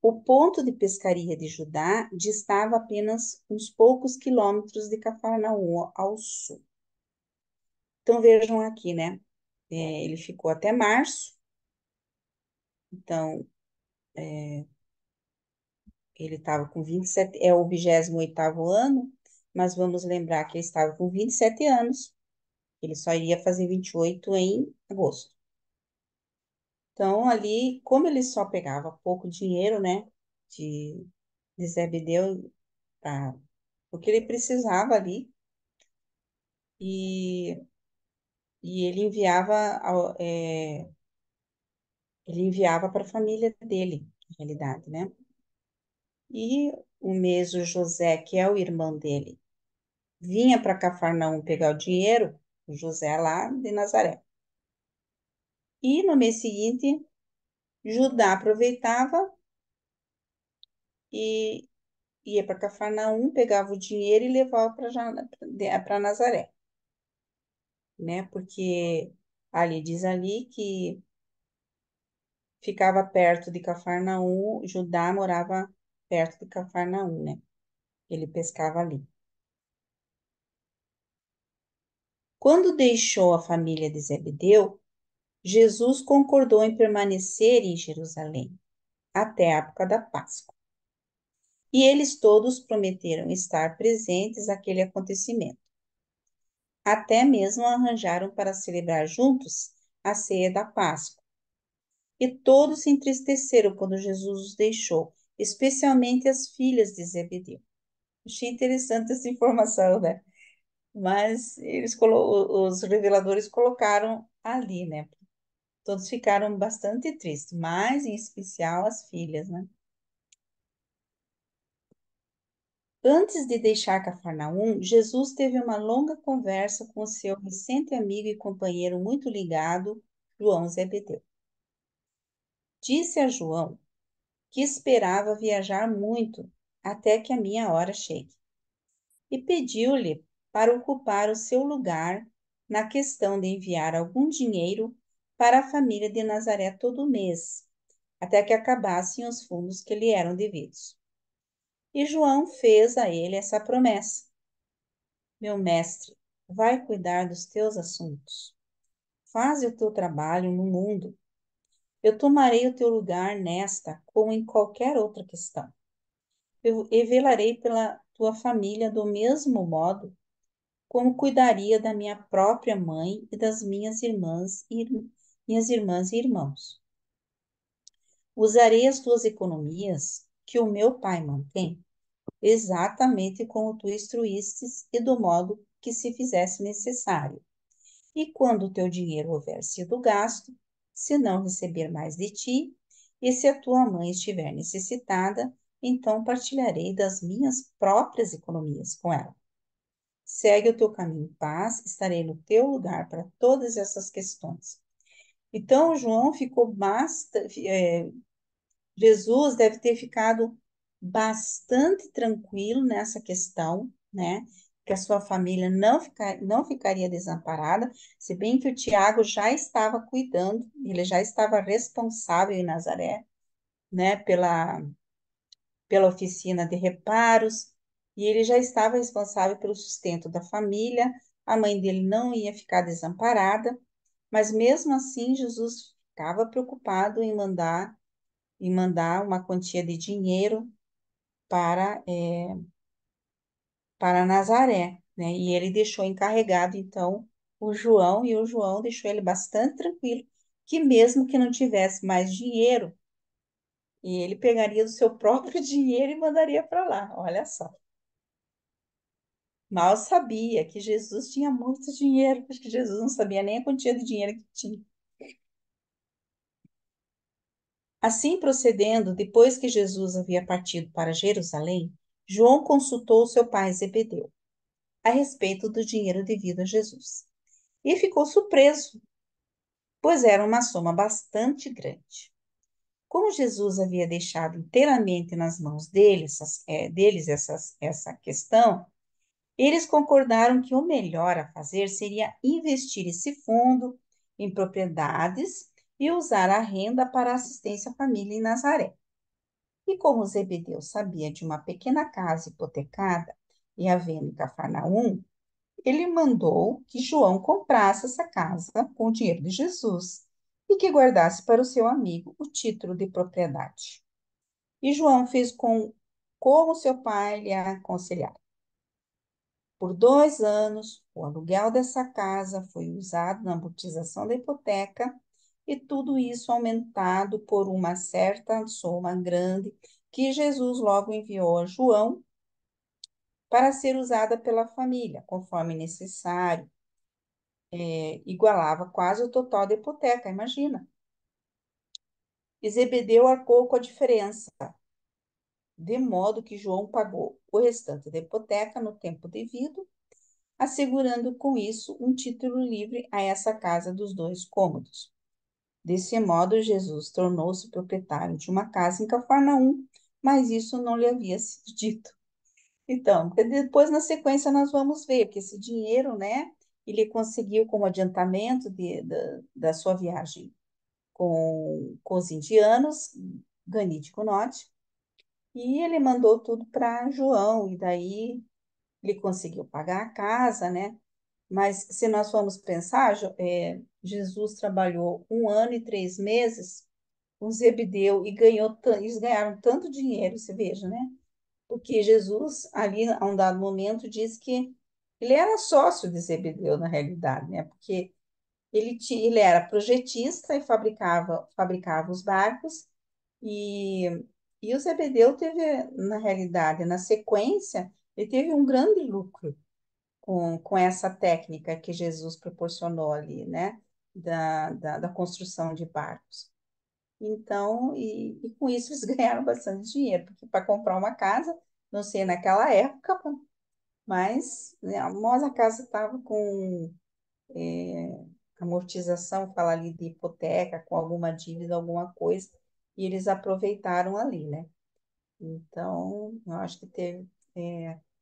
O ponto de pescaria de Judá distava apenas uns poucos quilômetros de Cafarnaum ao sul. Então vejam aqui, né? Ele ficou até março, então ele estava com 27, é o 28º ano, mas vamos lembrar que ele estava com 27 anos. Ele só iria fazer 28 em agosto. Então, ali, como ele só pegava pouco dinheiro, né, de, de Zebedeu, tá, o que ele precisava ali, e, e ele enviava para a família dele, na realidade, né? E o mesmo José, que é o irmão dele, vinha para Cafarnaum pegar o dinheiro, o José lá de Nazaré. E no mês seguinte, Judá aproveitava e ia para Cafarnaum, pegava o dinheiro e levava para Nazaré, né? Porque ali diz ali que ficava perto de Cafarnaum, Judá morava perto de Cafarnaum, né? Ele pescava ali. Quando deixou a família de Zebedeu, Jesus concordou em permanecer em Jerusalém até a época da Páscoa. E eles todos prometeram estar presentes naquele acontecimento. Até mesmo arranjaram para celebrar juntos a ceia da Páscoa. E todos se entristeceram quando Jesus os deixou, especialmente as filhas de Zebedeu. Achei interessante essa informação, né? Mas os reveladores colocaram ali, né? Todos ficaram bastante tristes, mas em especial as filhas, né? Antes de deixar Cafarnaum, Jesus teve uma longa conversa com seu recente amigo e companheiro muito ligado, João Zebedeu. Disse a João que esperava viajar muito até que a minha hora chegue, e pediu-lhe para ocupar o seu lugar na questão de enviar algum dinheiro para a família de Nazaré todo mês, até que acabassem os fundos que lhe eram devidos. E João fez a ele essa promessa: Meu mestre, vai cuidar dos teus assuntos. Faze o teu trabalho no mundo. Eu tomarei o teu lugar nesta, como em qualquer outra questão. E velarei pela tua família do mesmo modo como cuidaria da minha própria mãe e das minhas irmãs e irmãos. Usarei as tuas economias que o meu pai mantém, exatamente como tu instruístes e do modo que se fizesse necessário. E quando o teu dinheiro houver sido gasto, se não receber mais de ti, e se a tua mãe estiver necessitada, então partilharei das minhas próprias economias com ela. Segue o teu caminho em paz, estarei no teu lugar para todas essas questões. Então, João ficou bastante. Jesus deve ter ficado bastante tranquilo nessa questão, né? Que a sua família não ficaria desamparada, se bem que o Tiago já estava cuidando, ele já estava responsável em Nazaré, né? Pela oficina de reparos, e ele já estava responsável pelo sustento da família, a mãe dele não ia ficar desamparada, mas mesmo assim Jesus ficava preocupado em mandar uma quantia de dinheiro para, para Nazaré, né? E ele deixou encarregado, então, o João, e o João deixou ele bastante tranquilo, que mesmo que não tivesse mais dinheiro, ele pegaria do seu próprio dinheiro e mandaria para lá, olha só. Mal sabia que Jesus tinha muito dinheiro, acho que Jesus não sabia nem a quantia de dinheiro que tinha. Assim procedendo, depois que Jesus havia partido para Jerusalém, João consultou seu pai Zebedeu a respeito do dinheiro devido a Jesus e ficou surpreso, pois era uma soma bastante grande. Como Jesus havia deixado inteiramente nas mãos deles essa questão, eles concordaram que o melhor a fazer seria investir esse fundo em propriedades e usar a renda para assistência à família em Nazaré. E como Zebedeu sabia de uma pequena casa hipotecada e havendo em Cafarnaum, ele mandou que João comprasse essa casa com o dinheiro de Jesus e que guardasse para o seu amigo o título de propriedade. E João fez como seu pai lhe aconselhara. Por 2 anos, o aluguel dessa casa foi usado na amortização da hipoteca e tudo isso aumentado por uma certa soma grande que Jesus logo enviou a João para ser usada pela família, conforme necessário. Igualava quase o total da hipoteca, imagina. E Zebedeu arcou com a diferença, de modo que João pagou o restante da hipoteca no tempo devido, assegurando com isso um título livre a essa casa dos 2 cômodos. Desse modo, Jesus tornou-se proprietário de uma casa em Cafarnaum, mas isso não lhe havia sido dito. Então, depois na sequência nós vamos ver que esse dinheiro, né, ele conseguiu como adiantamento da sua viagem com os indianos, Gani Kunote, e ele mandou tudo para João, e daí ele conseguiu pagar a casa, né? Mas se nós formos pensar, Jesus trabalhou 1 ano e 3 meses com Zebedeu e eles ganharam tanto dinheiro, você veja, né? Porque Jesus, ali, a um dado momento, diz que ele era sócio de Zebedeu, na realidade, né? Porque ele era projetista e fabricava os barcos, e, e o Zebedeu teve, na realidade, na sequência, ele teve um grande lucro com essa técnica que Jesus proporcionou ali, né? Da construção de barcos. Então, e com isso eles ganharam bastante dinheiro, porque para comprar uma casa, não sei naquela época, mas né, a casa estava com amortização, fala ali de hipoteca, com alguma dívida, alguma coisa, e eles aproveitaram ali, né? Então, eu acho que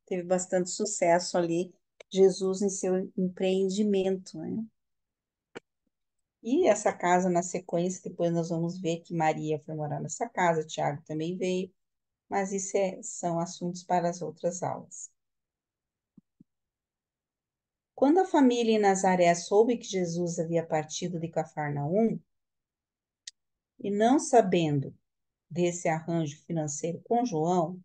teve bastante sucesso ali, Jesus em seu empreendimento, né? E essa casa, na sequência, depois nós vamos ver que Maria foi morar nessa casa, Tiago também veio, mas isso são assuntos para as outras aulas. Quando a família em Nazaré soube que Jesus havia partido de Cafarnaum, e não sabendo desse arranjo financeiro com João,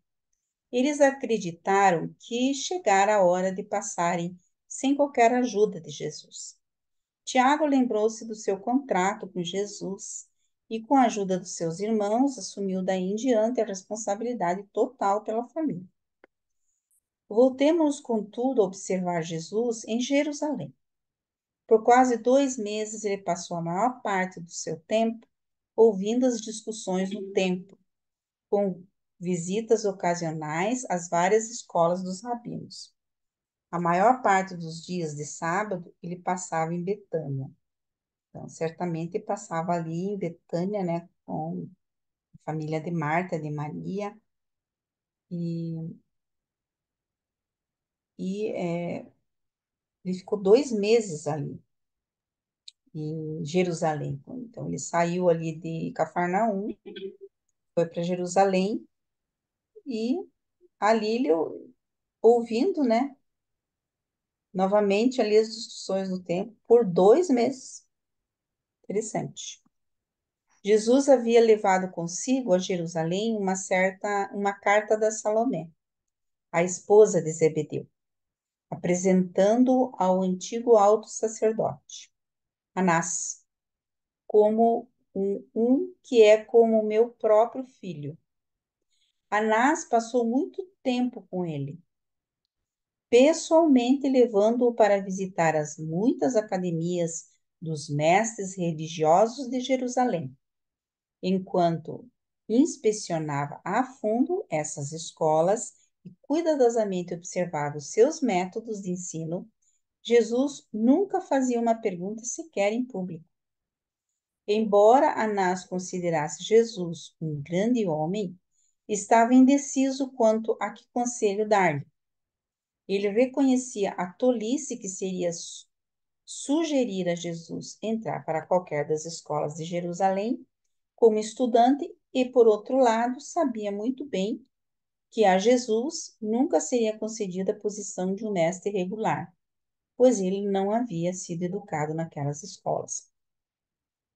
eles acreditaram que chegara a hora de passarem sem qualquer ajuda de Jesus. Tiago lembrou-se do seu contrato com Jesus e, com a ajuda dos seus irmãos, assumiu daí em diante a responsabilidade total pela família. Voltemos, contudo, a observar Jesus em Jerusalém. Por quase 2 meses, ele passou a maior parte do seu tempo ouvindo as discussões no templo, com visitas ocasionais às várias escolas dos rabinos. A maior parte dos dias de sábado, ele passava em Betânia. Então, certamente passava ali em Betânia, né, com a família de Marta, de Maria, e, e ele ficou 2 meses ali em Jerusalém. Então, ele saiu ali de Cafarnaum, foi para Jerusalém e ali ele ouvindo, né, novamente ali as discussões do templo por 2 meses. Interessante. Jesus havia levado consigo a Jerusalém uma carta da Salomé, a esposa de Zebedeu, apresentando ao antigo alto sacerdote, Anás, como um que é como meu próprio filho. Anás passou muito tempo com ele, pessoalmente levando-o para visitar as muitas academias dos mestres religiosos de Jerusalém. Enquanto inspecionava a fundo essas escolas e cuidadosamente observava os seus métodos de ensino, Jesus nunca fazia uma pergunta sequer em público. Embora Anás considerasse Jesus um grande homem, estava indeciso quanto a que conselho dar-lhe. Ele reconhecia a tolice que seria sugerir a Jesus entrar para qualquer das escolas de Jerusalém como estudante e, por outro lado, sabia muito bem que a Jesus nunca seria concedida a posição de um mestre regular, pois ele não havia sido educado naquelas escolas.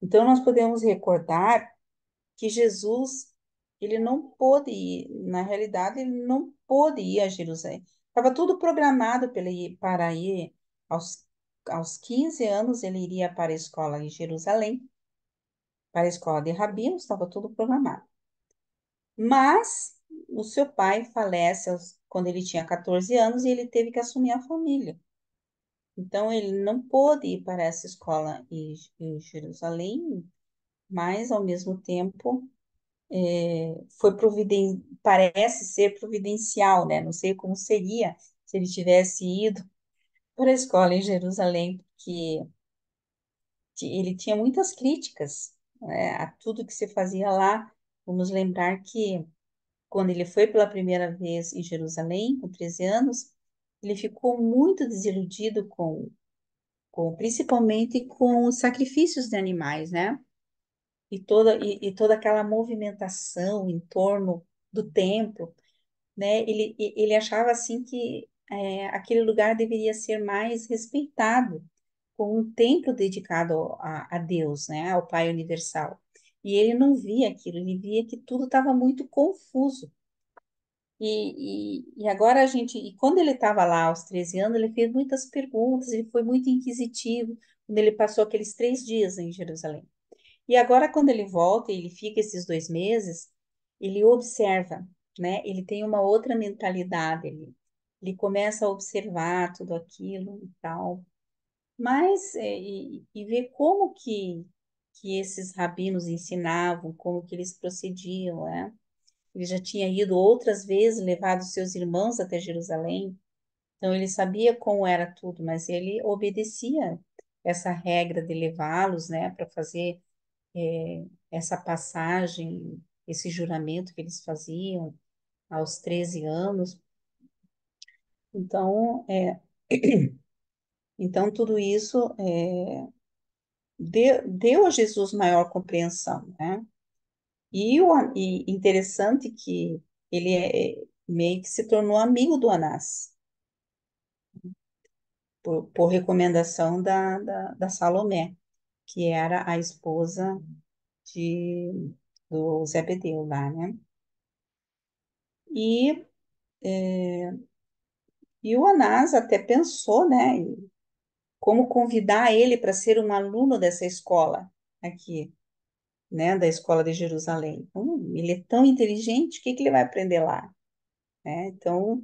Então, nós podemos recordar que Jesus, ele não pôde ir, na realidade, ele não pôde ir a Jerusalém. Estava tudo programado para ir aos 15 anos, ele iria para a escola em Jerusalém, para a escola de rabinos, estava tudo programado. Mas o seu pai falece quando ele tinha 14 anos e ele teve que assumir a família. Então, ele não pôde ir para essa escola em Jerusalém, mas, ao mesmo tempo, parece ser providencial, né? Não sei como seria se ele tivesse ido para a escola em Jerusalém, porque ele tinha muitas críticas, né, a tudo que se fazia lá. Vamos lembrar que quando ele foi pela primeira vez em Jerusalém, com 13 anos, ele ficou muito desiludido principalmente com os sacrifícios de animais, né? E toda aquela movimentação em torno do templo, né? Ele achava assim que aquele lugar deveria ser mais respeitado, como um templo dedicado a Deus, né? Ao Pai Universal. E ele não via aquilo, ele via que tudo estava muito confuso. E agora e quando ele estava lá aos 13 anos, ele fez muitas perguntas, ele foi muito inquisitivo, quando ele passou aqueles 3 dias em Jerusalém. E agora, quando ele volta e ele fica esses 2 meses, ele observa, né? Ele tem uma outra mentalidade, ele começa a observar tudo aquilo e tal, mas e ver como que esses rabinos ensinavam, como que eles procediam, né? Ele já tinha ido outras vezes, levado seus irmãos até Jerusalém, então ele sabia como era tudo, mas ele obedecia essa regra de levá-los, né, para fazer essa passagem, esse juramento que eles faziam aos 13 anos. Então, então tudo isso deu a Jesus maior compreensão, né? E interessante que ele meio que se tornou amigo do Anás, por recomendação da Salomé, que era a esposa de, do Zebedeu lá, né? E, e o Anás até pensou, né, em como convidar ele para ser um aluno dessa escola aqui, né, da escola de Jerusalém. Então, ele é tão inteligente, o que que ele vai aprender lá, né? Então,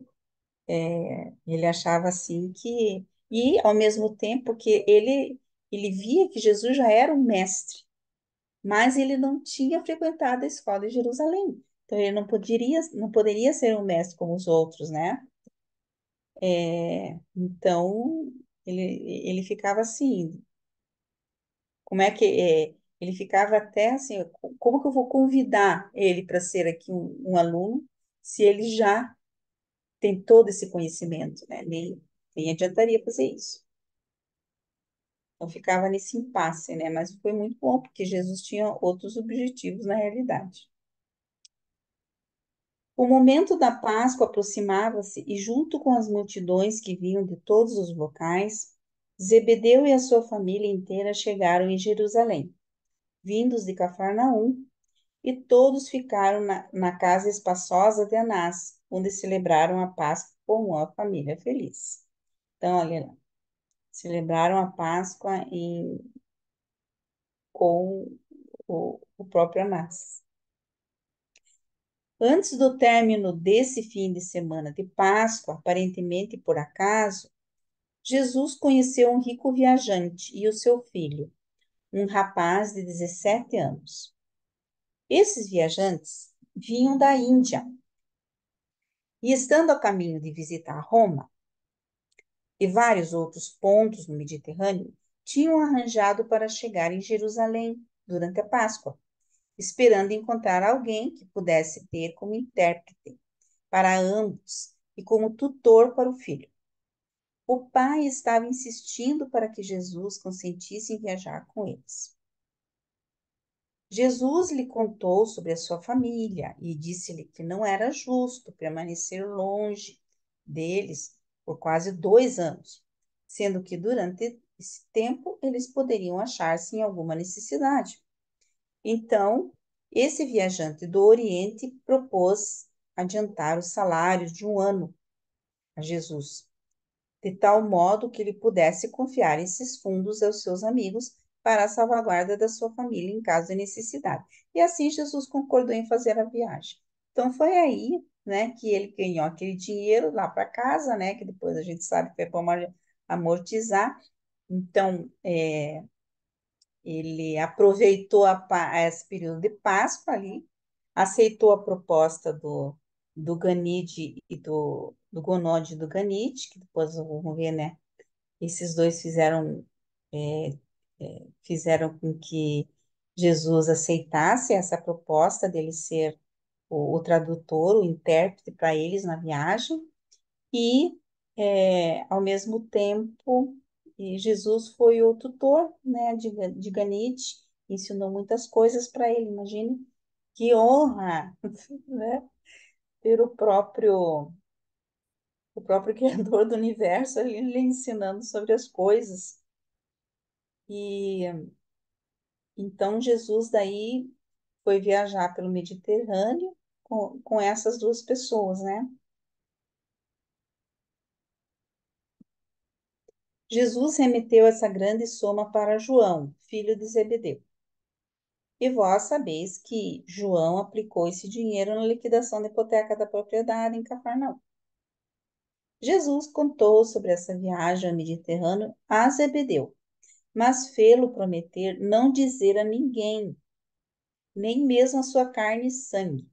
ele achava assim que, e ao mesmo tempo que ele via que Jesus já era um mestre, mas ele não tinha frequentado a escola de Jerusalém. Então, ele não poderia ser um mestre como os outros, né? Então, ele ficava assim, como é que ele ficava até assim, como que eu vou convidar ele para ser aqui um aluno, se ele já tem todo esse conhecimento, né? Nem adiantaria fazer isso. Então ficava nesse impasse, né? Mas foi muito bom, porque Jesus tinha outros objetivos na realidade. O momento da Páscoa aproximava-se e, junto com as multidões que vinham de todos os locais, Zebedeu e a sua família inteira chegaram em Jerusalém, vindos de Cafarnaum, e todos ficaram na casa espaçosa de Anás, onde celebraram a Páscoa com uma família feliz. Então, olha lá, celebraram a Páscoa com o próprio Anás. Antes do término desse fim de semana de Páscoa, aparentemente por acaso, Jesus conheceu um rico viajante e o seu filho, um rapaz de 17 anos. Esses viajantes vinham da Índia e, estando a caminho de visitar Roma e vários outros pontos no Mediterrâneo, tinham arranjado para chegar em Jerusalém durante a Páscoa, esperando encontrar alguém que pudesse ter como intérprete para ambos e como tutor para o filho. O pai estava insistindo para que Jesus consentisse em viajar com eles. Jesus lhe contou sobre a sua família e disse-lhe que não era justo permanecer longe deles por quase 2 anos, sendo que durante esse tempo eles poderiam achar-se em alguma necessidade. Então, esse viajante do Oriente propôs adiantar os salários de um ano a Jesus, de tal modo que ele pudesse confiar esses fundos aos seus amigos para a salvaguarda da sua família em caso de necessidade. E assim Jesus concordou em fazer a viagem. Então foi aí, né, que ele ganhou aquele dinheiro lá para casa, né, que depois a gente sabe que foi para amortizar. Então, ele aproveitou esse período de Páscoa ali, aceitou a proposta do Ganide e do Gonode e do Ganite, que depois vamos ver, né? Esses dois fizeram com que Jesus aceitasse essa proposta dele ser o tradutor, o intérprete para eles na viagem, e, ao mesmo tempo, Jesus foi o tutor, né, de Ganite, ensinou muitas coisas para ele. Imagine que honra, né, ter o próprio Criador do universo ali lhe ensinando sobre as coisas. E então Jesus daí foi viajar pelo Mediterrâneo com essas duas pessoas, né? Jesus remeteu essa grande soma para João, filho de Zebedeu. E vós sabeis que João aplicou esse dinheiro na liquidação da hipoteca da propriedade em Cafarnaum. Jesus contou sobre essa viagem ao Mediterrâneo a Zebedeu, mas fê-lo prometer não dizer a ninguém, nem mesmo a sua carne e sangue.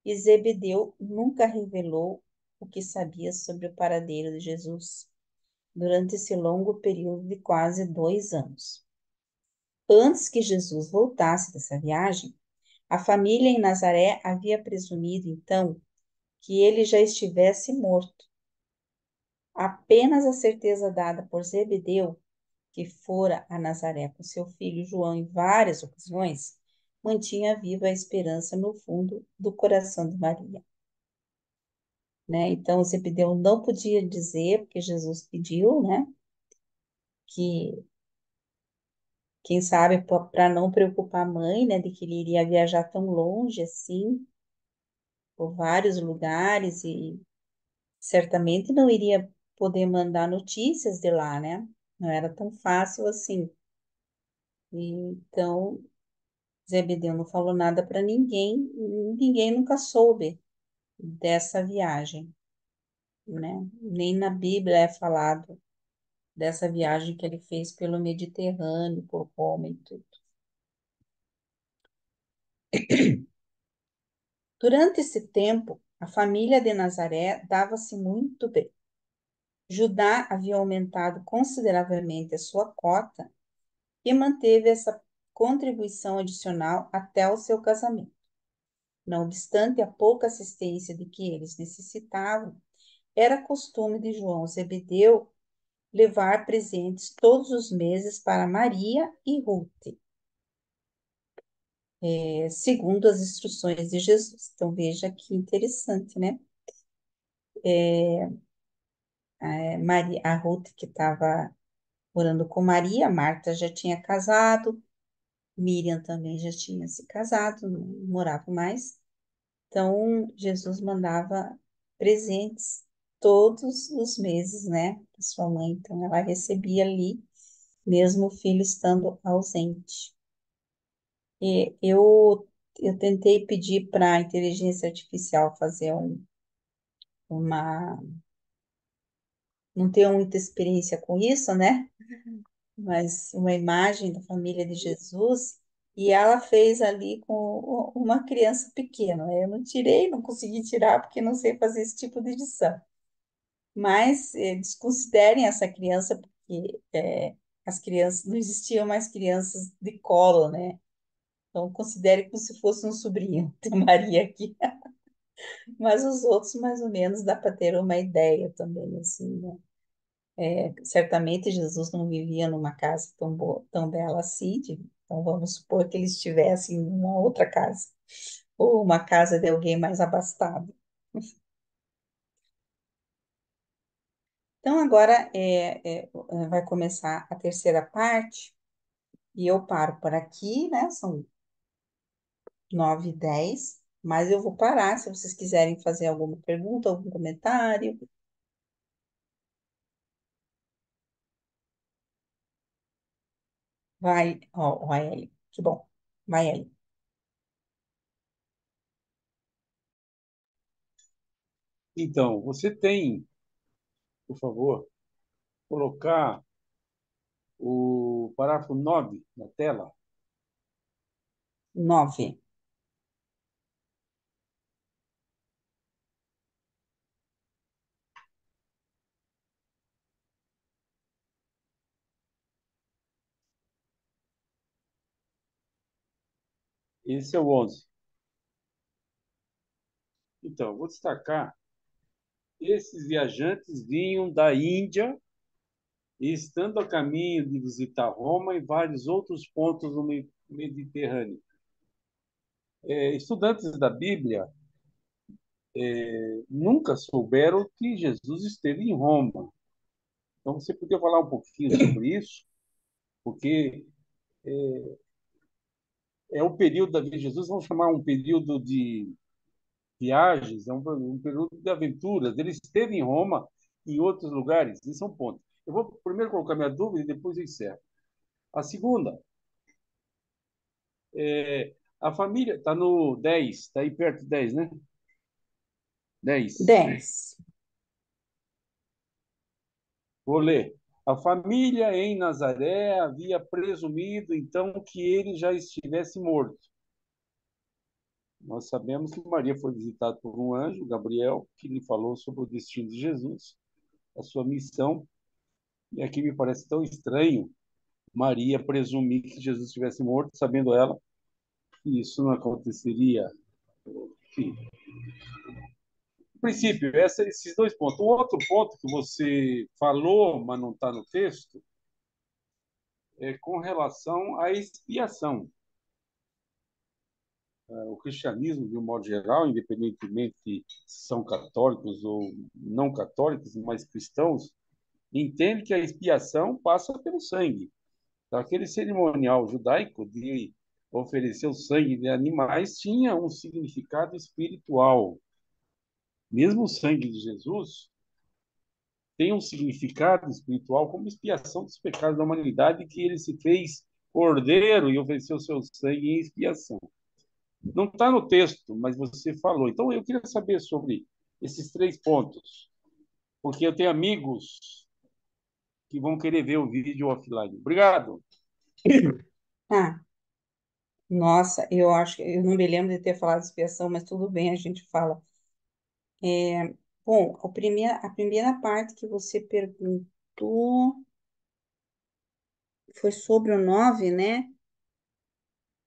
E Zebedeu nunca revelou o que sabia sobre o paradeiro de Jesus durante esse longo período de quase 2 anos. Antes que Jesus voltasse dessa viagem, a família em Nazaré havia presumido, então, que ele já estivesse morto. Apenas a certeza dada por Zebedeu, que fora a Nazaré com seu filho João em várias ocasiões, mantinha viva a esperança no fundo do coração de Maria. Né? Então, Zebedeu não podia dizer, porque Jesus pediu, né, que, quem sabe, para não preocupar a mãe, né, de que ele iria viajar tão longe assim, por vários lugares, e certamente não iria poder mandar notícias de lá, né? Não era tão fácil assim. Então, Zebedeu não falou nada para ninguém, ninguém nunca soube dessa viagem, né? Nem na Bíblia é falado dessa viagem que ele fez pelo Mediterrâneo, por Roma e tudo. Durante esse tempo, a família de Nazaré dava-se muito bem. Judá havia aumentado consideravelmente a sua cota e manteve essa contribuição adicional até o seu casamento. Não obstante a pouca assistência de que eles necessitavam, era costume de João Zebedeu levar presentes todos os meses para Maria e Ruth, segundo as instruções de Jesus. Então, veja que interessante, né? Maria, a Ruth que estava morando com Maria, Marta já tinha casado, Miriam também já tinha se casado, não morava mais. Então, Jesus mandava presentes todos os meses, né, para sua mãe. Então, ela recebia ali, mesmo o filho estando ausente. Eu tentei pedir para a inteligência artificial fazer uma. Não tenho muita experiência com isso, né? Mas uma imagem da família de Jesus. E ela fez ali com uma criança pequena. Eu não tirei, não consegui tirar, porque não sei fazer esse tipo de edição. Mas desconsiderem essa criança, porque as crianças, não existiam mais crianças de colo, né? Então, considere como se fosse um sobrinho, tem Maria aqui. Mas os outros, mais ou menos, dá para ter uma ideia também, assim, né? Certamente Jesus não vivia numa casa tão boa, tão bela assim, então vamos supor que ele estivesse em uma outra casa, ou uma casa de alguém mais abastado. Então, agora vai começar a terceira parte, e eu paro por aqui, né? São 9h10, mas eu vou parar se vocês quiserem fazer alguma pergunta, algum comentário. Vai, ó, vai, Eli. Que bom. Vai, Eli. Então, você tem, por favor, colocar o parágrafo 9 na tela. 9. Esse é o 11. Então, vou destacar: esses viajantes vinham da Índia e, estando a caminho de visitar Roma e vários outros pontos no Mediterrâneo. Estudantes da Bíblia nunca souberam que Jesus esteve em Roma. Então, você podia falar um pouquinho sobre isso, porque é o período da vida de Jesus, vamos chamar um período de viagens, é um período de aventuras. Ele esteve em Roma e em outros lugares. Esse é um ponto. Eu vou primeiro colocar minha dúvida e depois eu encerro. A segunda, a família está no 10, está aí perto de 10, né? 10. 10. Vou ler. A família em Nazaré havia presumido então que ele já estivesse morto. Nós sabemos que Maria foi visitada por um anjo, Gabriel, que lhe falou sobre o destino de Jesus, a sua missão. E aqui me parece tão estranho Maria presumir que Jesus estivesse morto, sabendo ela que isso não aconteceria. Enfim, no princípio, esses dois pontos. O outro ponto que você falou, mas não está no texto, é com relação à expiação. O cristianismo, de um modo geral, independentemente se são católicos ou não católicos, mas cristãos, entende que a expiação passa pelo sangue. Então, aquele cerimonial judaico de oferecer o sangue de animais tinha um significado espiritual. Mesmo o sangue de Jesus tem um significado espiritual como expiação dos pecados da humanidade, que ele se fez cordeiro e ofereceu seu sangue em expiação. Não está no texto, mas você falou. Então, eu queria saber sobre esses três pontos, porque eu tenho amigos que vão querer ver o vídeo offline. Obrigado. Ah, nossa, eu acho que eu não me lembro de ter falado de expiação, mas tudo bem, a gente fala. É, bom, a primeira parte que você perguntou foi sobre o 9, né?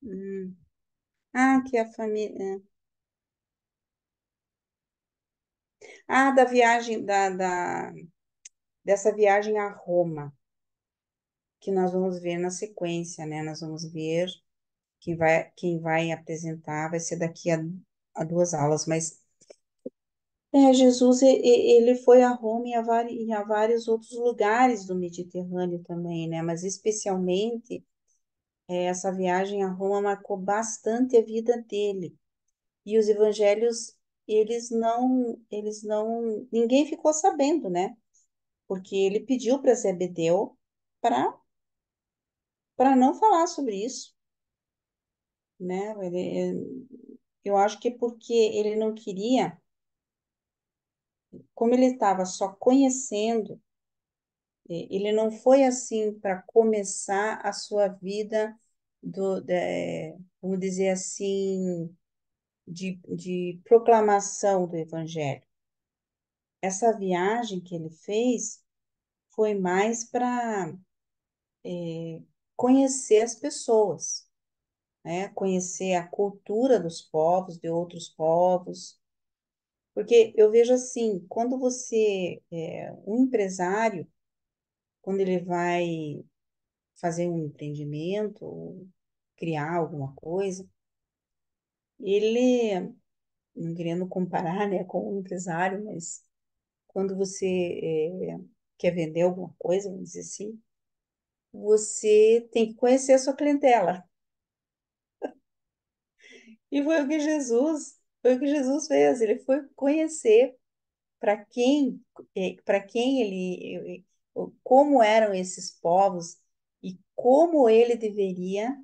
Hum. Ah, que a família. Ah, da viagem, dessa viagem a Roma, que nós vamos ver na sequência, né? Nós vamos ver quem vai apresentar, vai ser daqui a duas aulas, mas Jesus, ele foi a Roma e a vários outros lugares do Mediterrâneo também, né? Mas especialmente, essa viagem a Roma marcou bastante a vida dele. E os evangelhos, ninguém ficou sabendo, né? Porque ele pediu para Zebedeu para não falar sobre isso, né? Eu acho que é porque ele não queria, como ele estava só conhecendo, ele não foi assim para começar a sua vida vamos dizer assim, de proclamação do evangelho. Essa viagem que ele fez foi mais para conhecer as pessoas, né? Conhecer a cultura dos povos, de outros povos. Porque eu vejo assim, quando um empresário, quando ele vai fazer um empreendimento, ou criar alguma coisa, ele, não querendo comparar, né, com um empresário, mas quando você quer vender alguma coisa, vamos dizer assim, você tem que conhecer a sua clientela. E foi o que Jesus fez. Ele foi conhecer para quem como eram esses povos e como ele deveria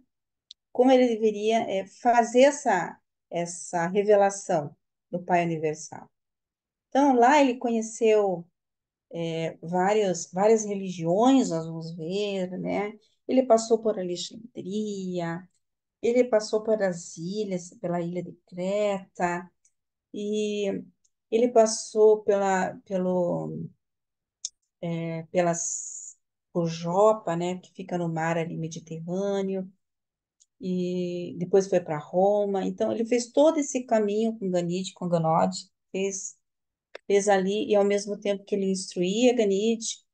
fazer essa revelação do Pai Universal. Então, lá ele conheceu várias religiões, nós vamos ver, né? Ele passou por Alexandria, ele passou pela ilha de Creta, e ele passou por Jopa, né, que fica no mar ali Mediterrâneo, e depois foi para Roma. Então, ele fez todo esse caminho com Ganide, com Ganode, fez ali, e ao mesmo tempo que ele instruía Ganide,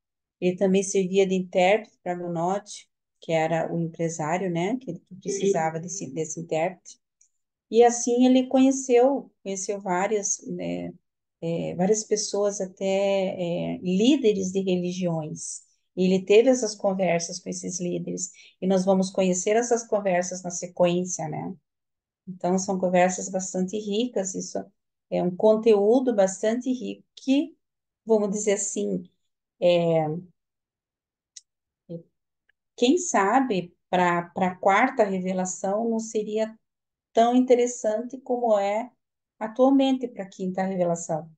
ele também servia de intérprete para Ganode, que era o empresário, né, que precisava desse intérprete. E assim ele conheceu várias pessoas, até líderes de religiões. E ele teve essas conversas com esses líderes, e nós vamos conhecer essas conversas na sequência, né? Então, são conversas bastante ricas, isso é um conteúdo bastante rico que, vamos dizer assim, quem sabe para a quarta revelação não seria tão interessante como é atualmente para a quinta revelação,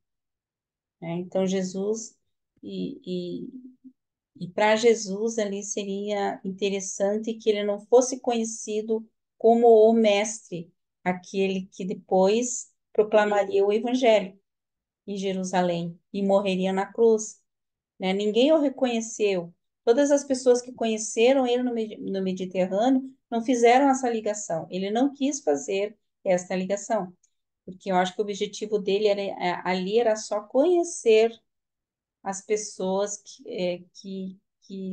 né? Então, e para Jesus ali seria interessante que ele não fosse conhecido como o mestre, aquele que depois proclamaria o evangelho em Jerusalém e morreria na cruz, né? Ninguém o reconheceu. Todas as pessoas que conheceram ele no Mediterrâneo não fizeram essa ligação. Ele não quis fazer essa ligação, porque eu acho que o objetivo dele ali era só conhecer as pessoas que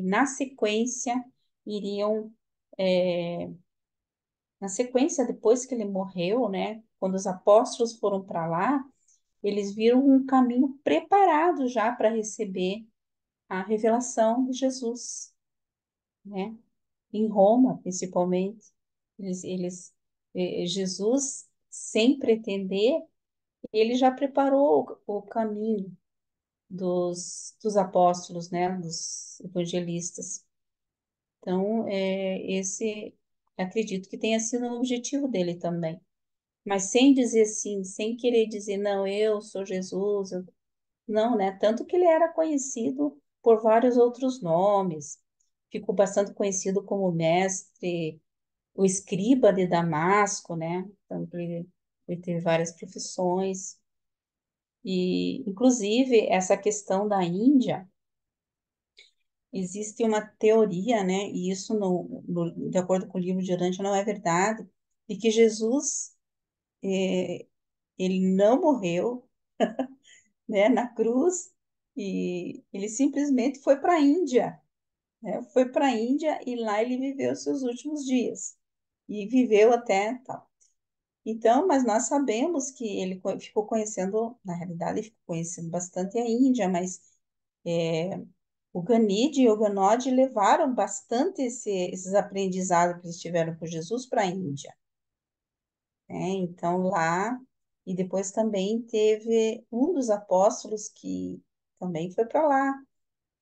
na sequência iriam, é, na sequência, depois que ele morreu, né, quando os apóstolos foram para lá, eles viram um caminho preparado já para receber a revelação de Jesus, né, em Roma, principalmente. Jesus, sem pretender, ele já preparou o caminho dos apóstolos, né, dos evangelistas. Então, acredito que tenha sido o objetivo dele também. Mas sem dizer assim, sem querer dizer, não, eu sou Jesus, não, né? Tanto que ele era conhecido por vários outros nomes. Ficou bastante conhecido como mestre, o escriba de Damasco, né? Então, ele teve várias profissões. E, inclusive, essa questão da Índia, existe uma teoria, né, e isso, de acordo com o livro de Dante, não é verdade, de que Jesus, ele não morreu, né, na cruz, e ele simplesmente foi para a Índia, né? Foi para a Índia e lá ele viveu seus últimos dias. E viveu até tal. Então, mas nós sabemos que ele ficou conhecendo, na realidade, ele ficou conhecendo bastante a Índia, mas o Ganide e o Ganode levaram bastante esses aprendizados que eles tiveram com Jesus para a Índia, né? Então, lá, e depois também teve um dos apóstolos que também foi para lá,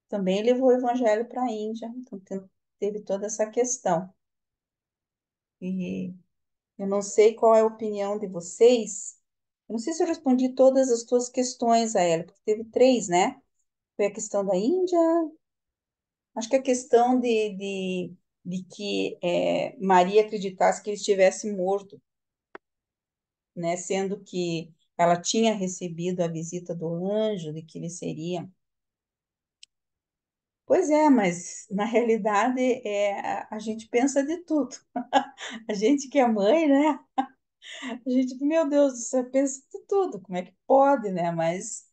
também levou o evangelho para a Índia, então teve toda essa questão. E eu não sei qual é a opinião de vocês. Eu não sei se eu respondi todas as tuas questões a ela, porque teve três, né? Foi a questão da Índia, acho que a questão de que Maria acreditasse que ele estivesse morto, né? Sendo que ela tinha recebido a visita do anjo, de que ele seria. Pois é, mas na realidade a gente pensa de tudo. A gente que é mãe, né? A gente, meu Deus do céu, pensa de tudo. Como é que pode, né? Mas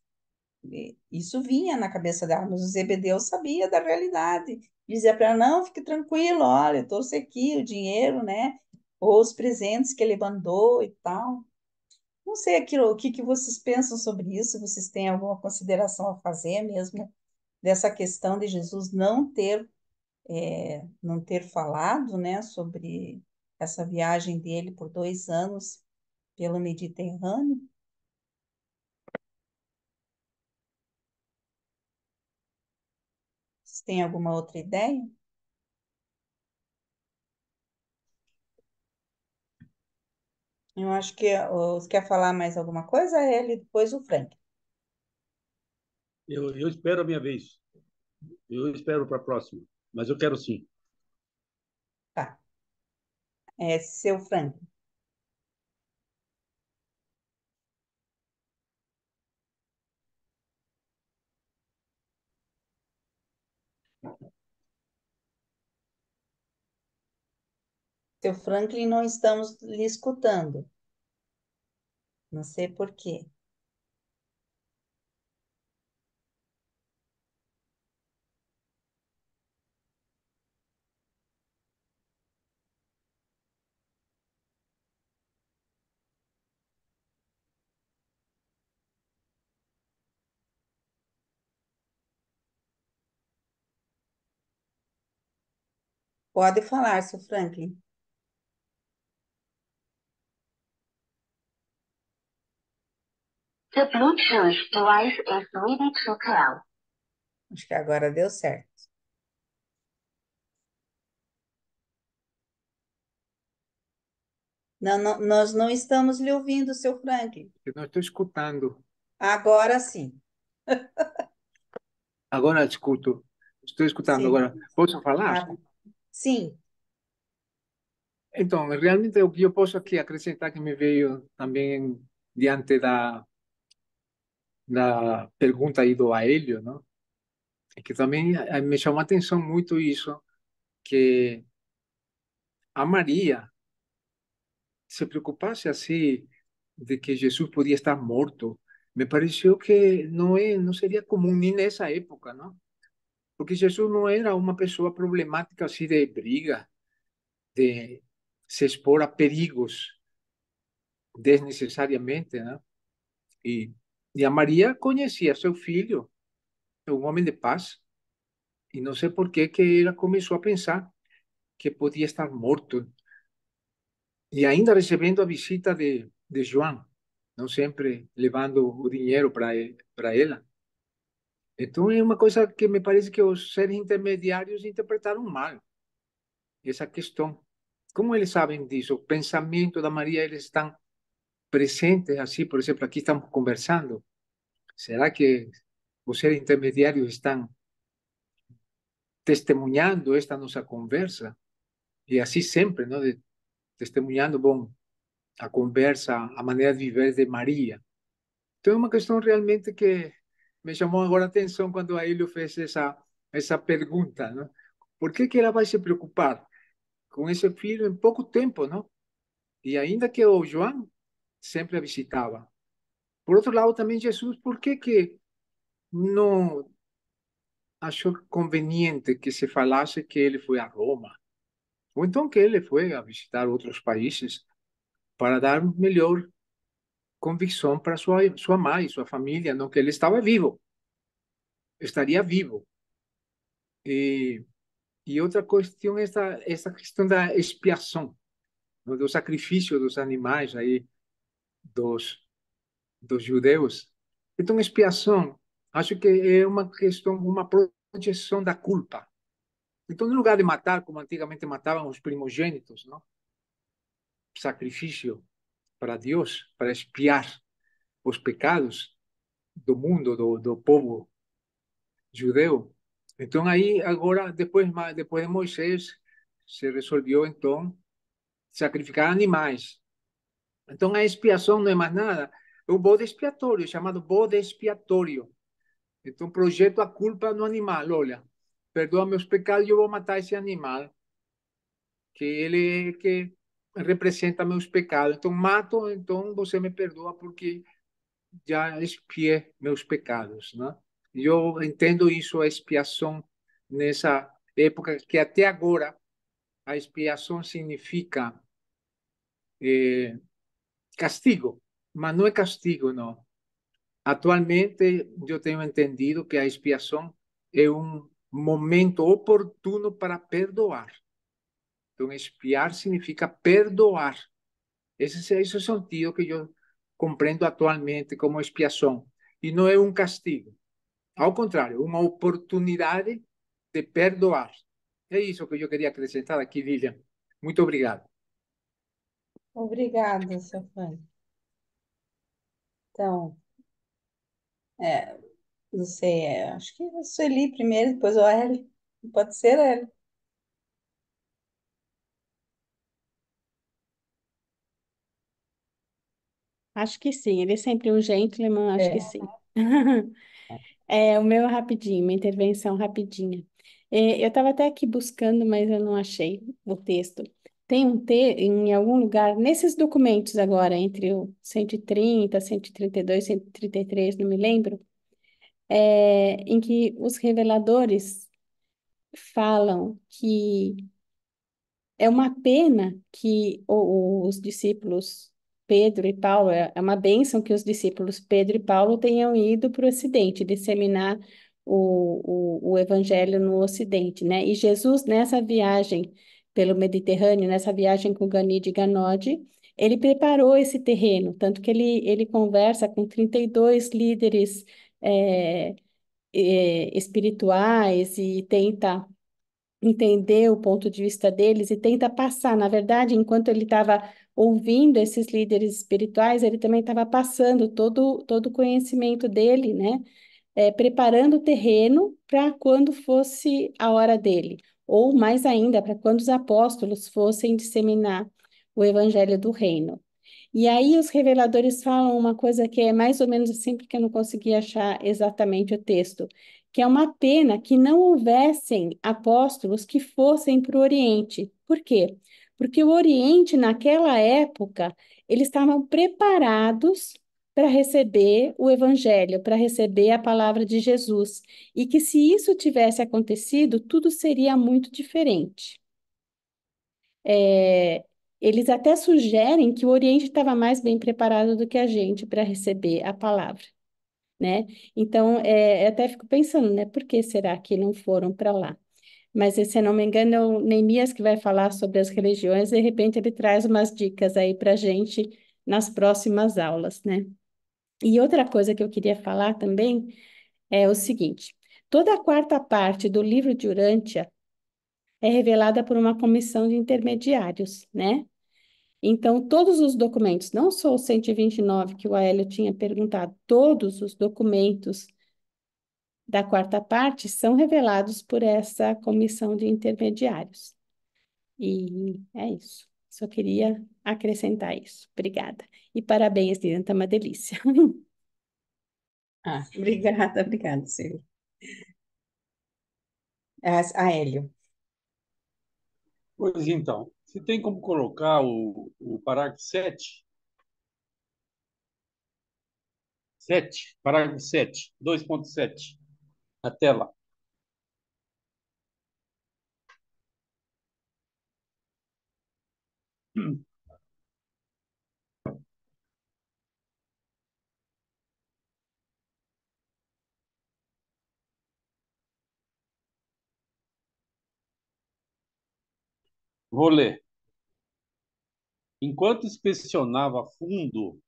isso vinha na cabeça dela, mas o Zebedeu sabia da realidade. Dizia para ela, não, fique tranquilo, olha, eu trouxe aqui o dinheiro, né? Ou os presentes que ele mandou e tal. Não sei aquilo, o que que vocês pensam sobre isso, vocês têm alguma consideração a fazer mesmo dessa questão de Jesus não ter falado, né, sobre essa viagem dele por 2 anos pelo Mediterrâneo? Vocês têm alguma outra ideia? Eu acho que você quer falar mais alguma coisa, ele depois o Frank. Eu espero a minha vez. Eu espero para a próxima. Mas eu quero sim. Tá. Seu Frank. Seu Franklin, não estamos lhe escutando. Não sei por quê. Pode falar, seu Franklin. The Bluetooth device is ready to pair. Acho que agora deu certo. Não, nós não estamos lhe ouvindo, seu Franklin. Eu não estou escutando. Agora sim. Agora escuto. Estou escutando Sim. agora. Posso falar? Ah, sim. Então, realmente o que eu posso aqui acrescentar que me veio também diante da pergunta aí do Aélio, não? É que também me chamou a atenção muito isso, que a Maria se preocupasse assim de que Jesus podia estar morto. Me pareceu que não seria comum nem nessa época, não? Porque Jesus não era uma pessoa problemática assim de briga, de se expor a perigos desnecessariamente, né? E, e a Maria conhecia seu filho, um homem de paz, e não sei por que ela começou a pensar que podia estar morto. E ainda recebendo a visita de João, não sempre levando o dinheiro para ela. Então é uma coisa que me parece que os seres intermediários interpretaram mal, essa questão. Como eles sabem disso? O pensamento da Maria, eles estão presentes, assim, por exemplo, aqui estamos conversando. Será que os seres intermediários estão testemunhando esta nossa conversa? E assim sempre, não? Testemunhando, bom, a conversa, a maneira de viver de Maria. Então é uma questão realmente que me chamou agora a atenção quando a Elio fez essa pergunta, não? Por que ela vai se preocupar com esse filho em pouco tempo, não? E ainda que o João sempre a visitava. Por outro lado, também Jesus, por que não achou conveniente que se falasse que ele foi a Roma? Ou então que ele foi a visitar outros países para dar melhor convicção para sua mãe, sua família, não que ele estava vivo, estaria vivo. E, e outra questão é essa questão da expiação, né, do sacrifício dos animais aí, dos, dos judeus. Então, expiação, acho que é uma questão, uma projeção da culpa. Então, no lugar de matar, como antigamente matavam os primogênitos, não? Sacrifício para Deus, para expiar os pecados do mundo, do povo judeu. Então, aí, agora, depois de Moisés, se resolveu, então, sacrificar animais. Então, a expiação não é mais nada, é o bode expiatório, chamado bode expiatório. Então, projeto a culpa no animal. Olha, perdoa meus pecados, eu vou matar esse animal, que ele que representa meus pecados. Então, mato, então você me perdoa porque já expiei meus pecados, né? E eu entendo isso, a expiação, nessa época, que até agora a expiação significa castigo, mas não é castigo, não. Atualmente, eu tenho entendido que a expiação é um momento oportuno para perdoar. Então, expiar significa perdoar. Esse é o sentido que eu compreendo atualmente como expiação. E não é um castigo. Ao contrário, uma oportunidade de perdoar. É isso que eu queria acrescentar aqui, Lilian. Muito obrigado. Obrigada, Safane. Então, é, não sei, acho que a Sueli primeiro, depois o Hélio. Pode ser, Hélio? Acho que sim, ele é sempre um gentleman, acho que É. sim. É, o meu é rapidinho, uma intervenção rapidinha. É, eu estava até aqui buscando, mas eu não achei o texto. Tem em algum lugar, nesses documentos agora, entre o 130, 132, 133, não me lembro, em que os reveladores falam que é uma pena que os discípulos Pedro e Paulo, é uma bênção que os discípulos Pedro e Paulo tenham ido para o Ocidente, disseminar o Evangelho no Ocidente, né? E Jesus, nessa viagem pelo Mediterrâneo, nessa viagem com Gani de Ganodi, ele preparou esse terreno, tanto que ele conversa com 32 líderes é, espirituais e tenta entender o ponto de vista deles e tenta passar. Na verdade, enquanto ele estava ouvindo esses líderes espirituais, ele também estava passando todo o conhecimento dele, né? Preparando o terreno para quando fosse a hora dele, ou mais ainda, para quando os apóstolos fossem disseminar o evangelho do reino. E aí os reveladores falam uma coisa que é mais ou menos assim, porque eu não consegui achar exatamente o texto, que é uma pena que não houvessem apóstolos que fossem para o Oriente. Por quê? Porque o Oriente, naquela época, eles estavam preparados para receber o Evangelho, para receber a palavra de Jesus. E que se isso tivesse acontecido, tudo seria muito diferente. É, eles até sugerem que o Oriente estava mais bem preparado do que a gente para receber a palavra, né? Então, eu até fico pensando, né? Por que será que não foram para lá? Mas, se eu não me engano, é o Neemias que vai falar sobre as religiões, de repente ele traz umas dicas aí para a gente nas próximas aulas, né? E outra coisa que eu queria falar também é o seguinte: toda a quarta parte do livro de Urântia é revelada por uma comissão de intermediários, né? Então, todos os documentos, não só o 129 que o Aélio tinha perguntado, todos os documentos da quarta parte são revelados por essa comissão de intermediários. E é isso. Só queria acrescentar isso. Obrigada. E parabéns, Lilian, tá uma delícia. Ah, obrigada, obrigada, Silvia. Hélio. Pois então, você tem como colocar o parágrafo 7? 7, parágrafo 7, 2.7. Até lá. Vou ler. Enquanto inspecionava a fundo,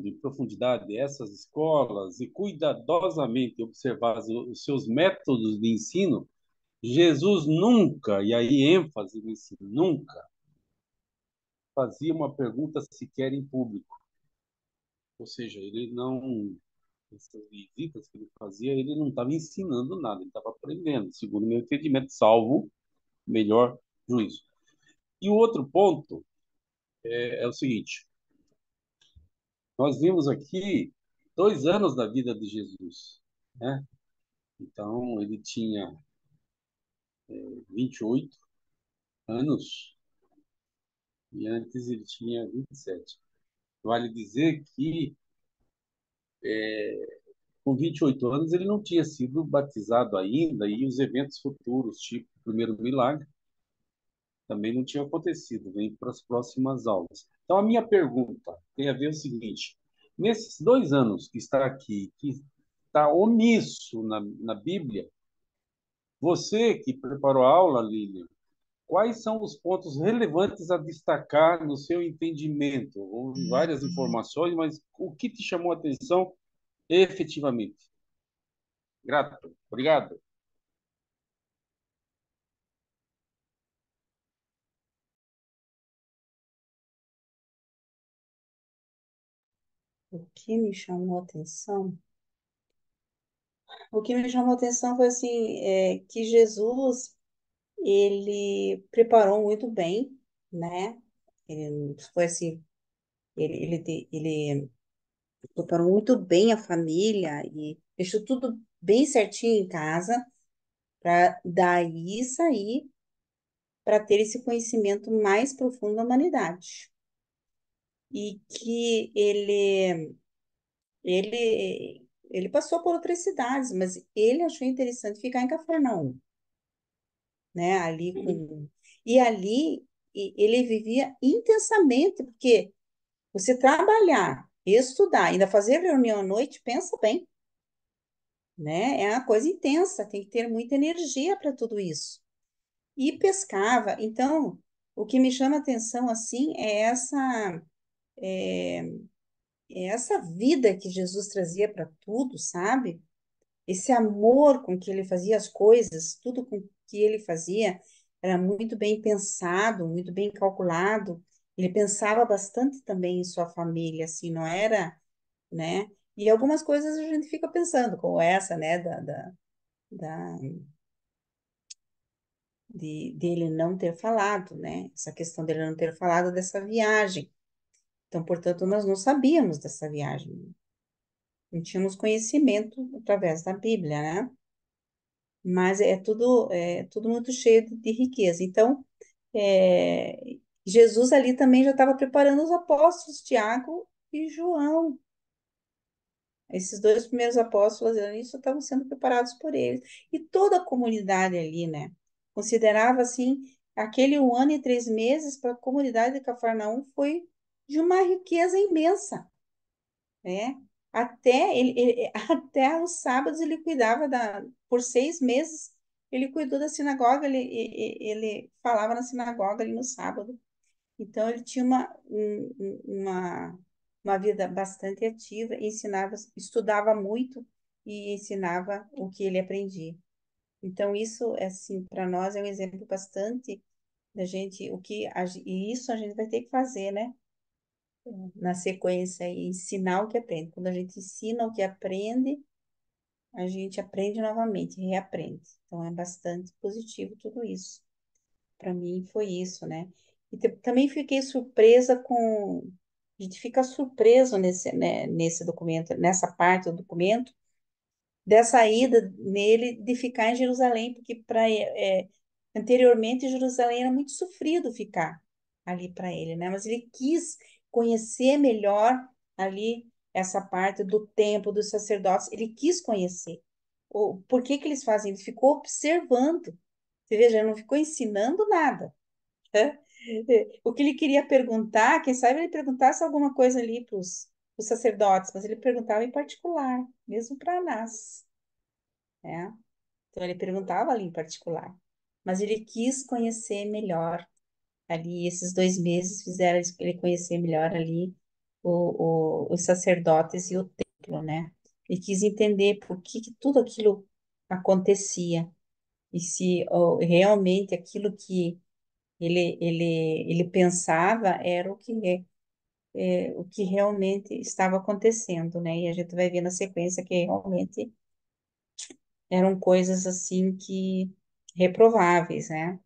em profundidade, essas escolas e cuidadosamente observava os seus métodos de ensino, Jesus nunca, e aí ênfase nesse nunca, fazia uma pergunta sequer em público. Ou seja, ele não, essas visitas que ele fazia, ele não estava ensinando nada, ele estava aprendendo, segundo o meu entendimento, salvo melhor juízo. E o outro ponto é o seguinte: nós vimos aqui 2 anos da vida de Jesus, né? Então, ele tinha 28 anos e antes ele tinha 27. Vale dizer que com 28 anos ele não tinha sido batizado ainda e os eventos futuros, tipo o primeiro milagre, também não tinham acontecido, nem para as próximas aulas. Então, a minha pergunta tem a ver o seguinte: nesses 2 anos que está aqui, que está omisso na Bíblia, você que preparou a aula, Lilian, quais são os pontos relevantes a destacar no seu entendimento? Houve várias informações, mas o que te chamou a atenção efetivamente? Grato. Obrigado. O que me chamou a atenção? O que me chamou a atenção foi assim, que Jesus, ele preparou muito bem, né? Ele foi assim, ele preparou muito bem a família e deixou tudo bem certinho em casa para daí sair para ter esse conhecimento mais profundo da humanidade. E que ele passou por outras cidades, mas ele achou interessante ficar em Cafarnaum, né? Ali com e ali ele vivia intensamente, porque você trabalhar, estudar, ainda fazer reunião à noite, pensa bem, né? É uma coisa intensa, tem que ter muita energia para tudo isso. E pescava. Então, o que me chama a atenção assim é essa vida que Jesus trazia para tudo, sabe? Esse amor com que ele fazia as coisas, tudo com que ele fazia era muito bem pensado, muito bem calculado. Ele pensava bastante também em sua família, assim, não era, né? E algumas coisas a gente fica pensando, como essa, né, da, dele não ter falado, né? Essa questão dele não ter falado dessa viagem. Então, portanto, nós não sabíamos dessa viagem, não tínhamos conhecimento através da Bíblia, né? Mas é tudo muito cheio de riqueza. Então, é, Jesus ali também já estava preparando os apóstolos, Tiago e João. Esses dois primeiros apóstolos ali só estavam sendo preparados por eles. E toda a comunidade ali, né? Considerava, assim, aquele 1 ano e 3 meses para a comunidade de Cafarnaum foi de uma riqueza imensa, né? Até os sábados ele cuidava por 6 meses, ele cuidou da sinagoga, ele falava na sinagoga ali no sábado. Então, ele tinha uma vida bastante ativa, ensinava, estudava muito e ensinava o que ele aprendia. Então, isso, assim, para nós é um exemplo bastante da gente, e isso a gente vai ter que fazer, né? Na sequência, e ensinar o que aprende. Quando a gente ensina o que aprende, a gente aprende novamente, reaprende. Então, é bastante positivo tudo isso. Para mim foi isso, né? E também fiquei surpresa com. A gente fica surpreso nesse, né, nesse documento, nessa parte do documento, dessa ida nele de ficar em Jerusalém, porque anteriormente Jerusalém era muito sofrido ficar ali para ele, né? Mas ele quis conhecer melhor ali essa parte do templo, dos sacerdotes, ele quis conhecer. Por que que eles fazem? Ele ficou observando. Você veja, ele não ficou ensinando nada, né? O que ele queria perguntar, quem sabe ele perguntasse alguma coisa ali para os sacerdotes, mas ele perguntava em particular, mesmo para nós, né? Então ele perguntava ali em particular, mas ele quis conhecer melhor ali. Esses 2 meses fizeram ele conhecer melhor ali os sacerdotes e o templo, né? Ele quis entender por que que tudo aquilo acontecia e se realmente aquilo que ele pensava era o que realmente estava acontecendo, né? E a gente vai ver na sequência que realmente eram coisas assim que reprováveis, né?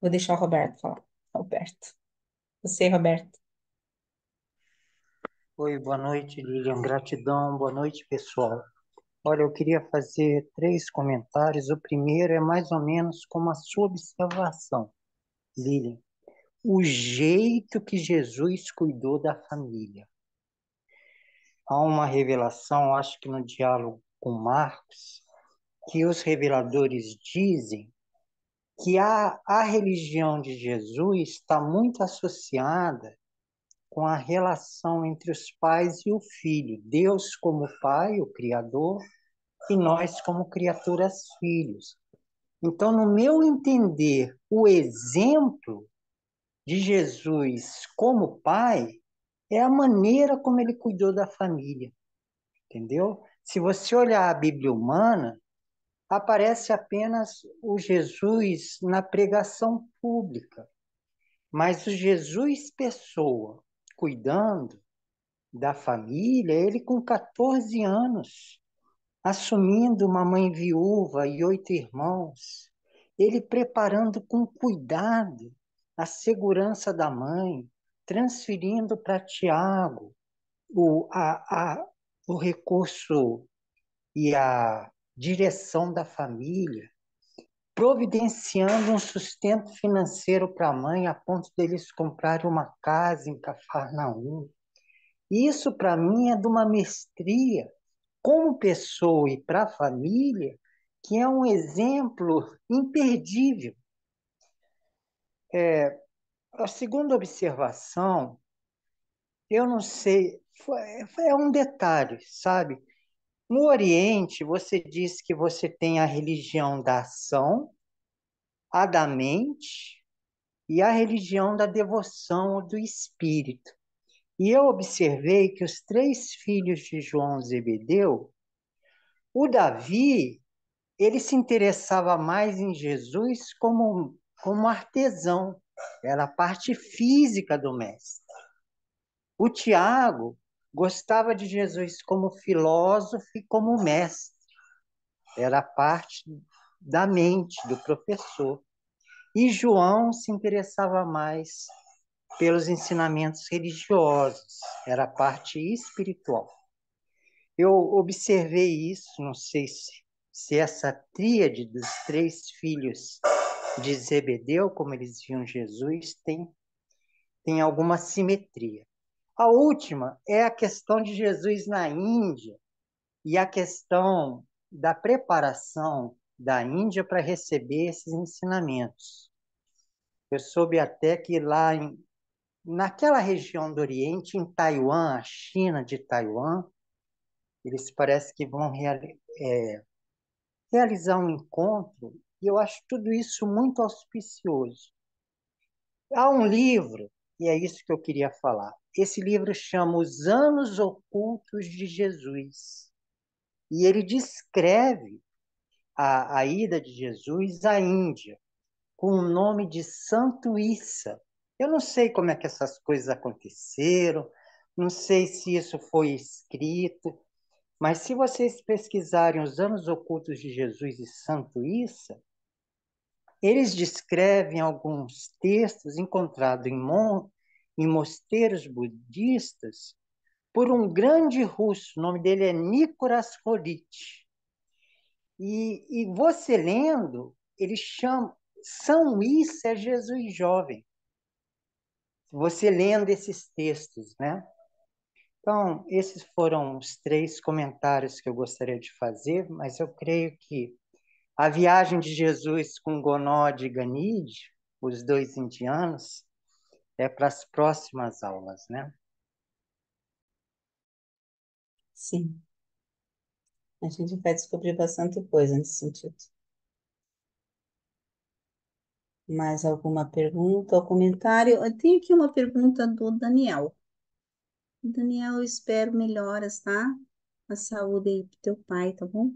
Vou deixar o Roberto falar. Roberto. Você, Roberto. Oi, boa noite, Lilian. Gratidão, boa noite, pessoal. Olha, eu queria fazer 3 comentários. O primeiro é mais ou menos como a sua observação, Lilian. O jeito que Jesus cuidou da família. Há uma revelação, acho que no diálogo com Marcos, que os reveladores dizem que a religião de Jesus está muito associada com a relação entre os pais e o filho. Deus como pai, o Criador, e nós como criaturas filhos. Então, no meu entender, o exemplo de Jesus como pai é a maneira como ele cuidou da família, entendeu? Se você olhar a Bíblia humana, aparece apenas o Jesus na pregação pública, mas o Jesus pessoa, cuidando da família, ele com 14 anos, assumindo uma mãe viúva e 8 irmãos, ele preparando com cuidado a segurança da mãe, transferindo para Tiago o recurso e a direção da família, providenciando um sustento financeiro para a mãe a ponto deles comprarem uma casa em Cafarnaum. Isso, para mim, é de uma mestria como pessoa e para a família, que é um exemplo imperdível. A segunda observação, eu não sei, é um detalhe, sabe? No Oriente, você diz que você tem a religião da ação, a da mente e a religião da devoção ou do espírito. E eu observei que os 3 filhos de João Zebedeu, o Davi, ele se interessava mais em Jesus como artesão, era a parte física do mestre. O Tiago gostava de Jesus como filósofo e como mestre, era a parte da mente do professor. E João se interessava mais pelos ensinamentos religiosos, era a parte espiritual. Eu observei isso, não sei se essa tríade dos 3 filhos de Zebedeu, como eles viam Jesus, tem alguma simetria. A última é a questão de Jesus na Índia e a questão da preparação da Índia para receber esses ensinamentos. Eu soube até que naquela região do Oriente, em Taiwan, a China de Taiwan, eles parece que vão realizar um encontro, e eu acho tudo isso muito auspicioso. Há um livro, e é isso que eu queria falar. Esse livro chama Os Anos Ocultos de Jesus. E ele descreve a ida de Jesus à Índia, com o nome de Santo Issa. Eu não sei como é que essas coisas aconteceram, não sei se isso foi escrito, mas se vocês pesquisarem os anos ocultos de Jesus e Santo Issa, eles descrevem alguns textos encontrados em mosteiros budistas por um grande russo, o nome dele é Nicolas Rolich. E você lendo, ele chama São Issa é Jesus jovem. Você lendo esses textos, né? Então, esses foram os três comentários que eu gostaria de fazer, mas eu creio que a viagem de Jesus com Gonod e Ganide, os dois indianos, é para as próximas aulas, né? Sim, a gente vai descobrir bastante coisa nesse sentido. Mais alguma pergunta ou comentário? Eu tenho aqui uma pergunta do Daniel. Daniel, eu espero melhoras, tá? A saúde aí pro teu pai, tá bom?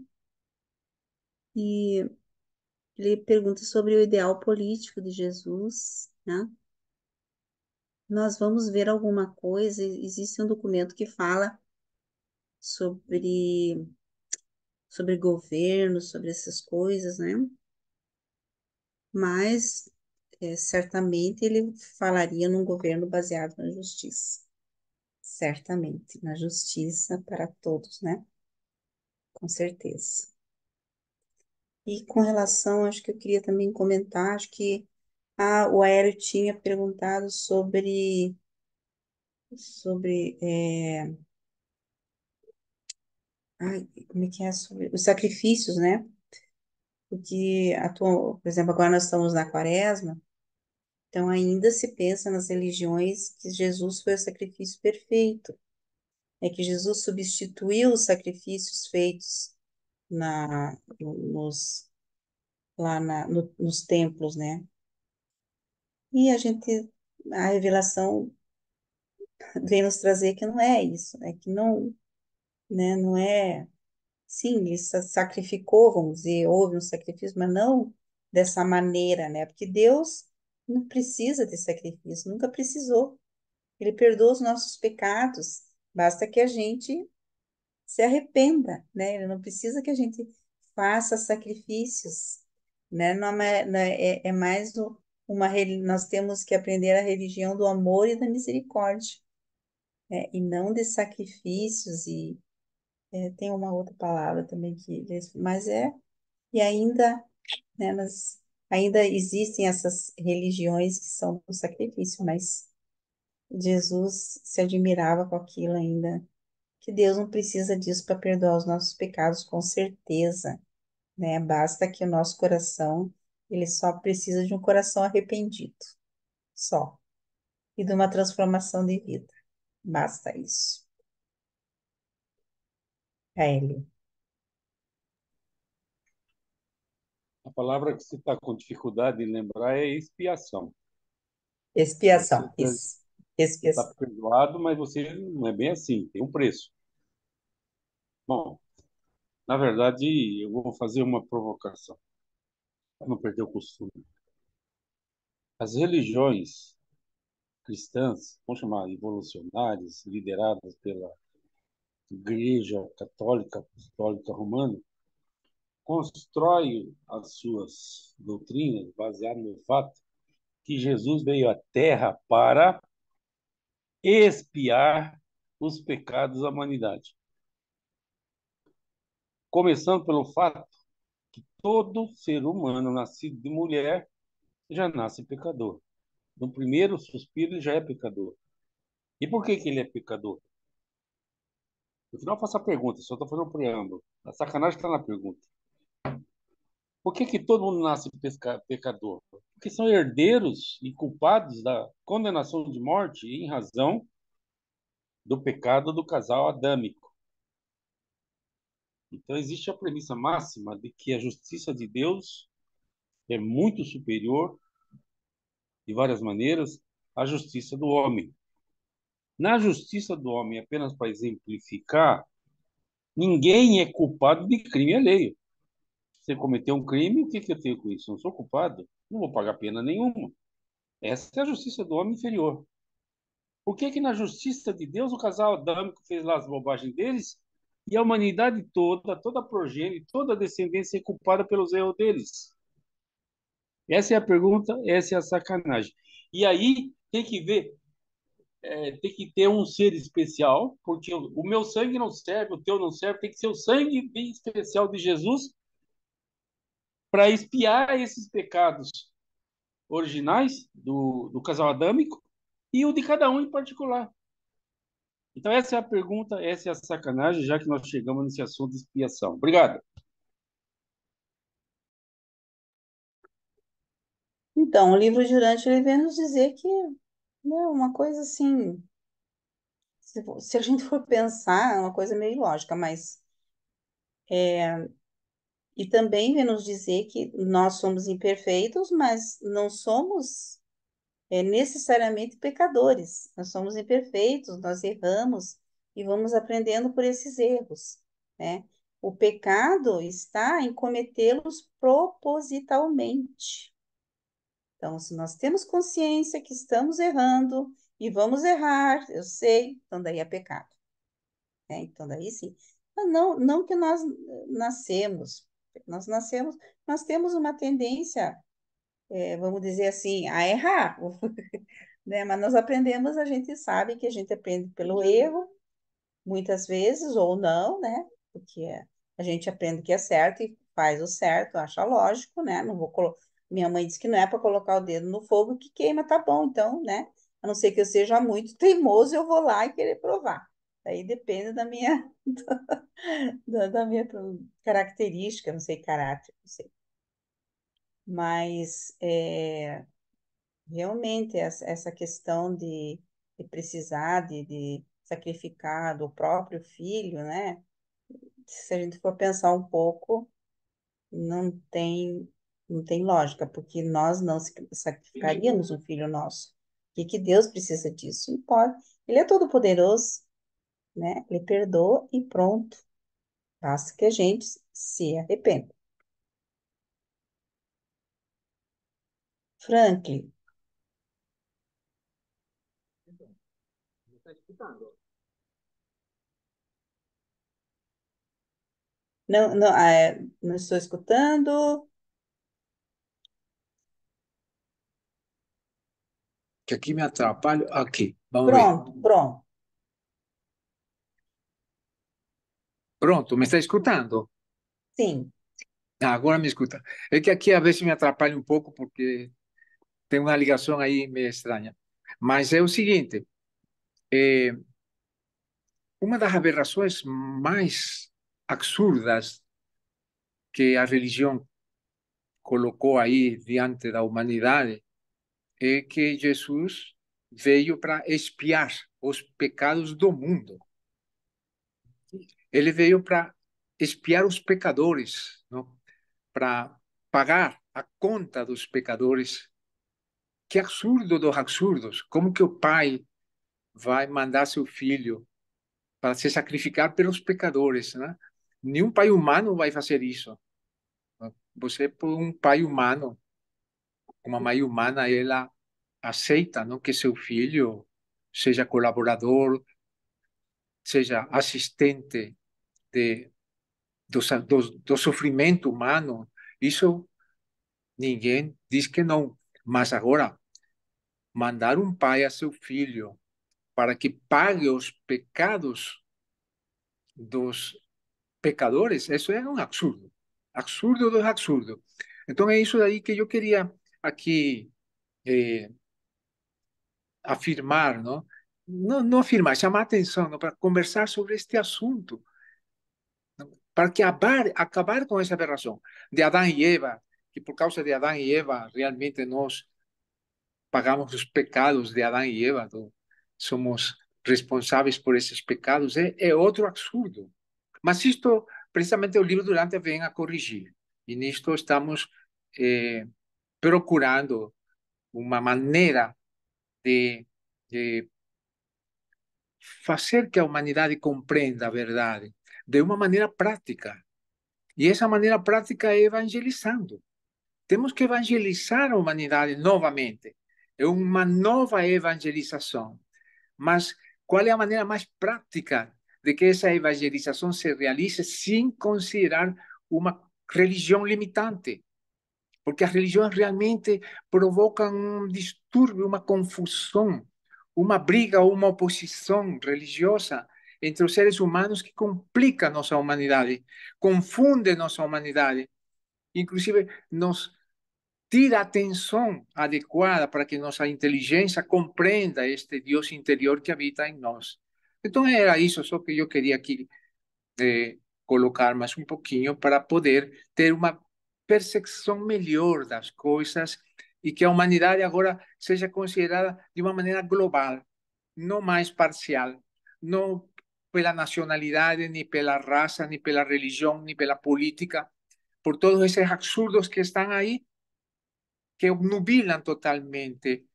E ele pergunta sobre o ideal político de Jesus, né? Nós vamos ver alguma coisa, existe um documento que fala sobre, sobre governo, sobre essas coisas, né? Mas certamente ele falaria num governo baseado na justiça. Certamente, na justiça para todos, né? Com certeza. E com relação, acho que eu queria também comentar, acho que o Aéreo tinha perguntado ai, como é que é? Sobre os sacrifícios, né? Porque, por exemplo, agora nós estamos na quaresma, então ainda se pensa nas religiões que Jesus foi o sacrifício perfeito. É que Jesus substituiu os sacrifícios feitos na, nos, lá nos templos, né? E a revelação vem nos trazer que não é isso, né? Que não, né? Não é, sim, ele sacrificou, vamos dizer, houve um sacrifício, mas não dessa maneira, né? Porque Deus não precisa de sacrifício, nunca precisou. Ele perdoa os nossos pecados, basta que a gente se arrependa, né? Ele não precisa que a gente faça sacrifícios, né? Não é mais nós temos que aprender a religião do amor e da misericórdia, né? E não de sacrifícios tem uma outra palavra também mas e ainda, né? Ainda existem essas religiões que são do sacrifício, mas Jesus se admirava com aquilo ainda que Deus não precisa disso para perdoar os nossos pecados, com certeza, né? Basta que o nosso coração, ele só precisa de um coração arrependido, só, e de uma transformação de vida. Basta isso. Hélio. A palavra que você está com dificuldade em lembrar é expiação. Você Expiação, isso. está Expiação. perdoado, mas você não é bem assim, tem um preço. Bom, na verdade, eu vou fazer uma provocação, para não perder o costume. As religiões cristãs, vamos chamar evolucionárias, lideradas pela Igreja Católica Apostólica Romana, constroem as suas doutrinas baseadas no fato que Jesus veio à Terra para expiar os pecados da humanidade. Começando pelo fato que todo ser humano nascido de mulher já nasce pecador. No primeiro suspiro ele já é pecador. E por que ele é pecador? No final eu faço a pergunta, só estou fazendo um preâmbulo. A sacanagem está na pergunta. Por que todo mundo nasce pecador? Porque são herdeiros e culpados da condenação de morte em razão do pecado do casal adâmico. Então existe a premissa máxima de que a justiça de Deus é muito superior, de várias maneiras, à justiça do homem. Na justiça do homem, apenas para exemplificar, ninguém é culpado de crime alheio. Você cometeu um crime, o que eu tenho com isso? Eu não sou culpado, não vou pagar pena nenhuma. Essa é a justiça do homem inferior. Por que na justiça de Deus o casal adâmico fez lá as bobagens deles e a humanidade toda, toda a progênie, toda a descendência é culpada pelos erros deles? Essa é a pergunta, essa é a sacanagem. E aí tem que ver, tem que ter um ser especial, porque o meu sangue não serve, o teu não serve, tem que ser o sangue bem especial de Jesus para expiar esses pecados originais do casal adâmico e o de cada um em particular. Então, essa é a pergunta, essa é a sacanagem, já que nós chegamos nesse assunto de expiação. Obrigado. Então, o livro de Durante ele vem nos dizer que, né, uma coisa assim, se a gente for pensar, é uma coisa meio ilógica, mas e também vem nos dizer que nós somos imperfeitos, mas não somos necessariamente pecadores. Nós somos imperfeitos, nós erramos e vamos aprendendo por esses erros, né? O pecado está em cometê-los propositalmente. Então, se nós temos consciência que estamos errando e vamos errar, eu sei, então daí é pecado, né? Então daí sim. Mas não que nós nascemos, nós temos uma tendência, vamos dizer assim, a errar, né? Mas nós aprendemos, a gente sabe que a gente aprende pelo erro, muitas vezes, ou não, né? Porque a gente aprende que é certo e faz o certo, acha lógico, né? Não vou colocar. Minha mãe disse que não é para colocar o dedo no fogo que queima, tá bom, então, né? A não ser que eu seja muito teimoso, eu vou lá e querer provar. Aí depende da minha, da minha característica, não sei, caráter, não sei. Mas realmente essa questão de precisar de sacrificar do próprio filho, né? Se a gente for pensar um pouco, não tem, não tem lógica, porque nós não sacrificaríamos um filho nosso. Que Deus precisa disso? Não pode. Ele é todo poderoso, né? Ele perdoa e pronto. Basta que a gente se arrependa. Franklin, ¿Me está escuchando? não estou escutando. Que aqui me atrapalho. Aqui, vamos ver. Pronto, pronto. Pronto, me está escutando? Sim. Ah, agora me escuta. É que aqui a vezes me atrapalha um pouco porque tem uma ligação aí meio estranha. Mas é o seguinte, é, uma das aberrações mais absurdas que a religião colocou aí diante da humanidade é que Jesus veio para expiar os pecados do mundo. Ele veio para expiar os pecadores, não? Para pagar a conta dos pecadores. Que absurdo dos absurdos! Como que o pai vai mandar seu filho para se sacrificar pelos pecadores, né? Nenhum pai humano vai fazer isso. Você, por um pai humano, uma mãe humana, ela aceita, não, que seu filho seja colaborador, seja assistente de, do sofrimento humano. Isso ninguém diz que não. Mas agora, mandar um pai a seu filho para que pague os pecados dos pecadores, isso é um absurdo. Absurdo dos absurdos. Então é isso daí que eu queria aqui afirmar, não? Não afirmar, chamar atenção, não? Para conversar sobre este assunto, não? Para que acabar com essa aberração de Adão e Eva, que por causa de Adão e Eva realmente nós pagamos os pecados de Adão e Eva, não? Somos responsáveis por esses pecados, é outro absurdo. Mas isto, precisamente, o livro Durante vem a corrigir. E nisto estamos procurando uma maneira de fazer que a humanidade compreenda a verdade de uma maneira prática. E essa maneira prática é evangelizando. Temos que evangelizar a humanidade novamente. É uma nova evangelização. Mas qual é a maneira mais prática de que essa evangelização se realize sem considerar uma religião limitante? Porque as religiões realmente provocam um distúrbio, uma confusão, uma briga ou uma oposição religiosa entre os seres humanos que complica nossa humanidade, confunde nossa humanidade, inclusive nos tira a atenção adequada para que nossa inteligência compreenda este Deus interior que habita em nós. Então era isso, só que eu queria aqui colocar mais um pouquinho para poder ter uma percepção melhor das coisas e que a humanidade agora seja considerada de uma maneira global, não mais parcial, não pela nacionalidade, nem pela raça, nem pela religião, nem pela política, por todos esses absurdos que estão aí, que obnubilam totalmente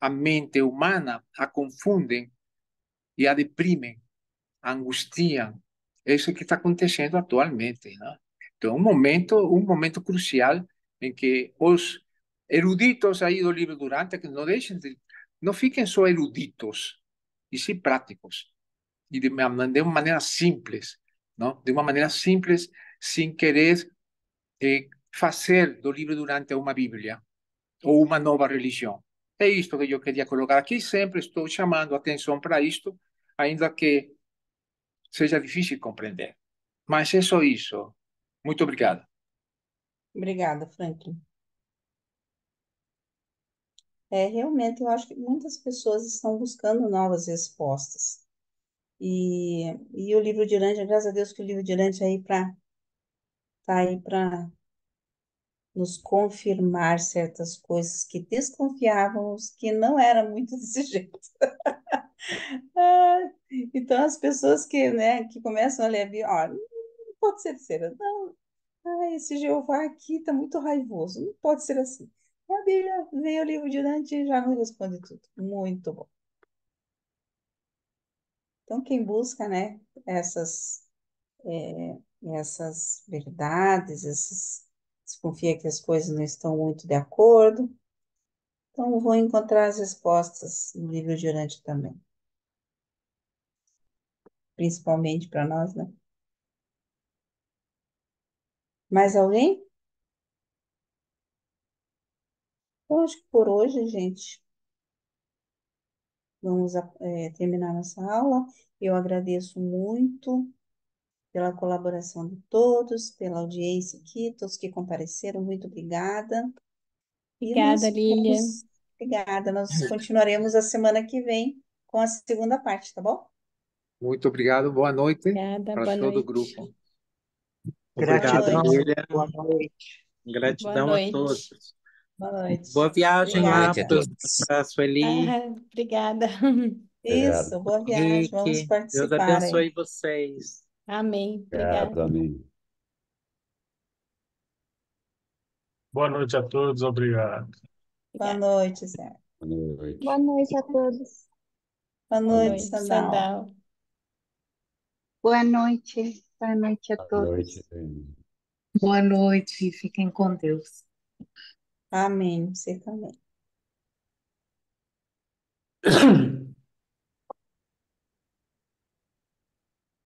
a mente humana, a confundem e a deprimem, a angustiam. É isso que está acontecendo atualmente, né? Então, um momento crucial em que os eruditos aí do livro Durante, que não deixem não fiquem só eruditos, e sim práticos, e de uma maneira simples, não? De uma maneira simples, sem querer fazer do livro Durante uma Bíblia ou uma nova religião. É isto que eu queria colocar aqui. Sempre estou chamando a atenção para isto, ainda que seja difícil compreender. Mas é só isso. Muito obrigado. Obrigada, Franklin. Realmente, eu acho que muitas pessoas estão buscando novas respostas. E o livro de Urântia, graças a Deus que o livro de Urântia tá aí para nos confirmar certas coisas que desconfiávamos que não era muito desse jeito. Ah, então, as pessoas que começam a ler a Bíblia, ó, não pode ser terceira, não, esse Jeová aqui está muito raivoso, não pode ser assim. E a Bíblia veio o livro de Dante e já nos responde tudo. Muito bom. Então, quem busca, né, essas, é, essas verdades, desconfia que as coisas não estão muito de acordo, então vou encontrar as respostas no livro de Dante também, principalmente para nós, né? Mais alguém? Eu acho que por hoje, gente, vamos terminar nossa aula. Eu agradeço muito pela colaboração de todos, pela audiência aqui, todos que compareceram, muito obrigada. E Obrigada, Lília. obrigada, nós continuaremos a semana que vem com a segunda parte, tá bom? Muito obrigado. Boa noite Obrigada, para boa todo o noite. grupo. Boa Obrigado, Gratidão, noite, Lília. boa noite. Boa Gratidão a todos. noite. boa noite. Boa viagem Boa lá noite a Obrigada. para todos. a Sueli. Obrigada. Obrigado. Isso, boa viagem, vamos Henrique. Deus participar aí. abençoe vocês. Amém. Obrigado, Obrigada. amém. Boa noite a todos, obrigado. Boa Obrigada. noite, Zé. Boa noite. Boa noite a todos. Boa Boa Boa noite, noite. noite, Sandal. Sandal. Boa noite. Boa noite a Boa noite. todos. Boa noite, fiquem com Deus. Amém, você também.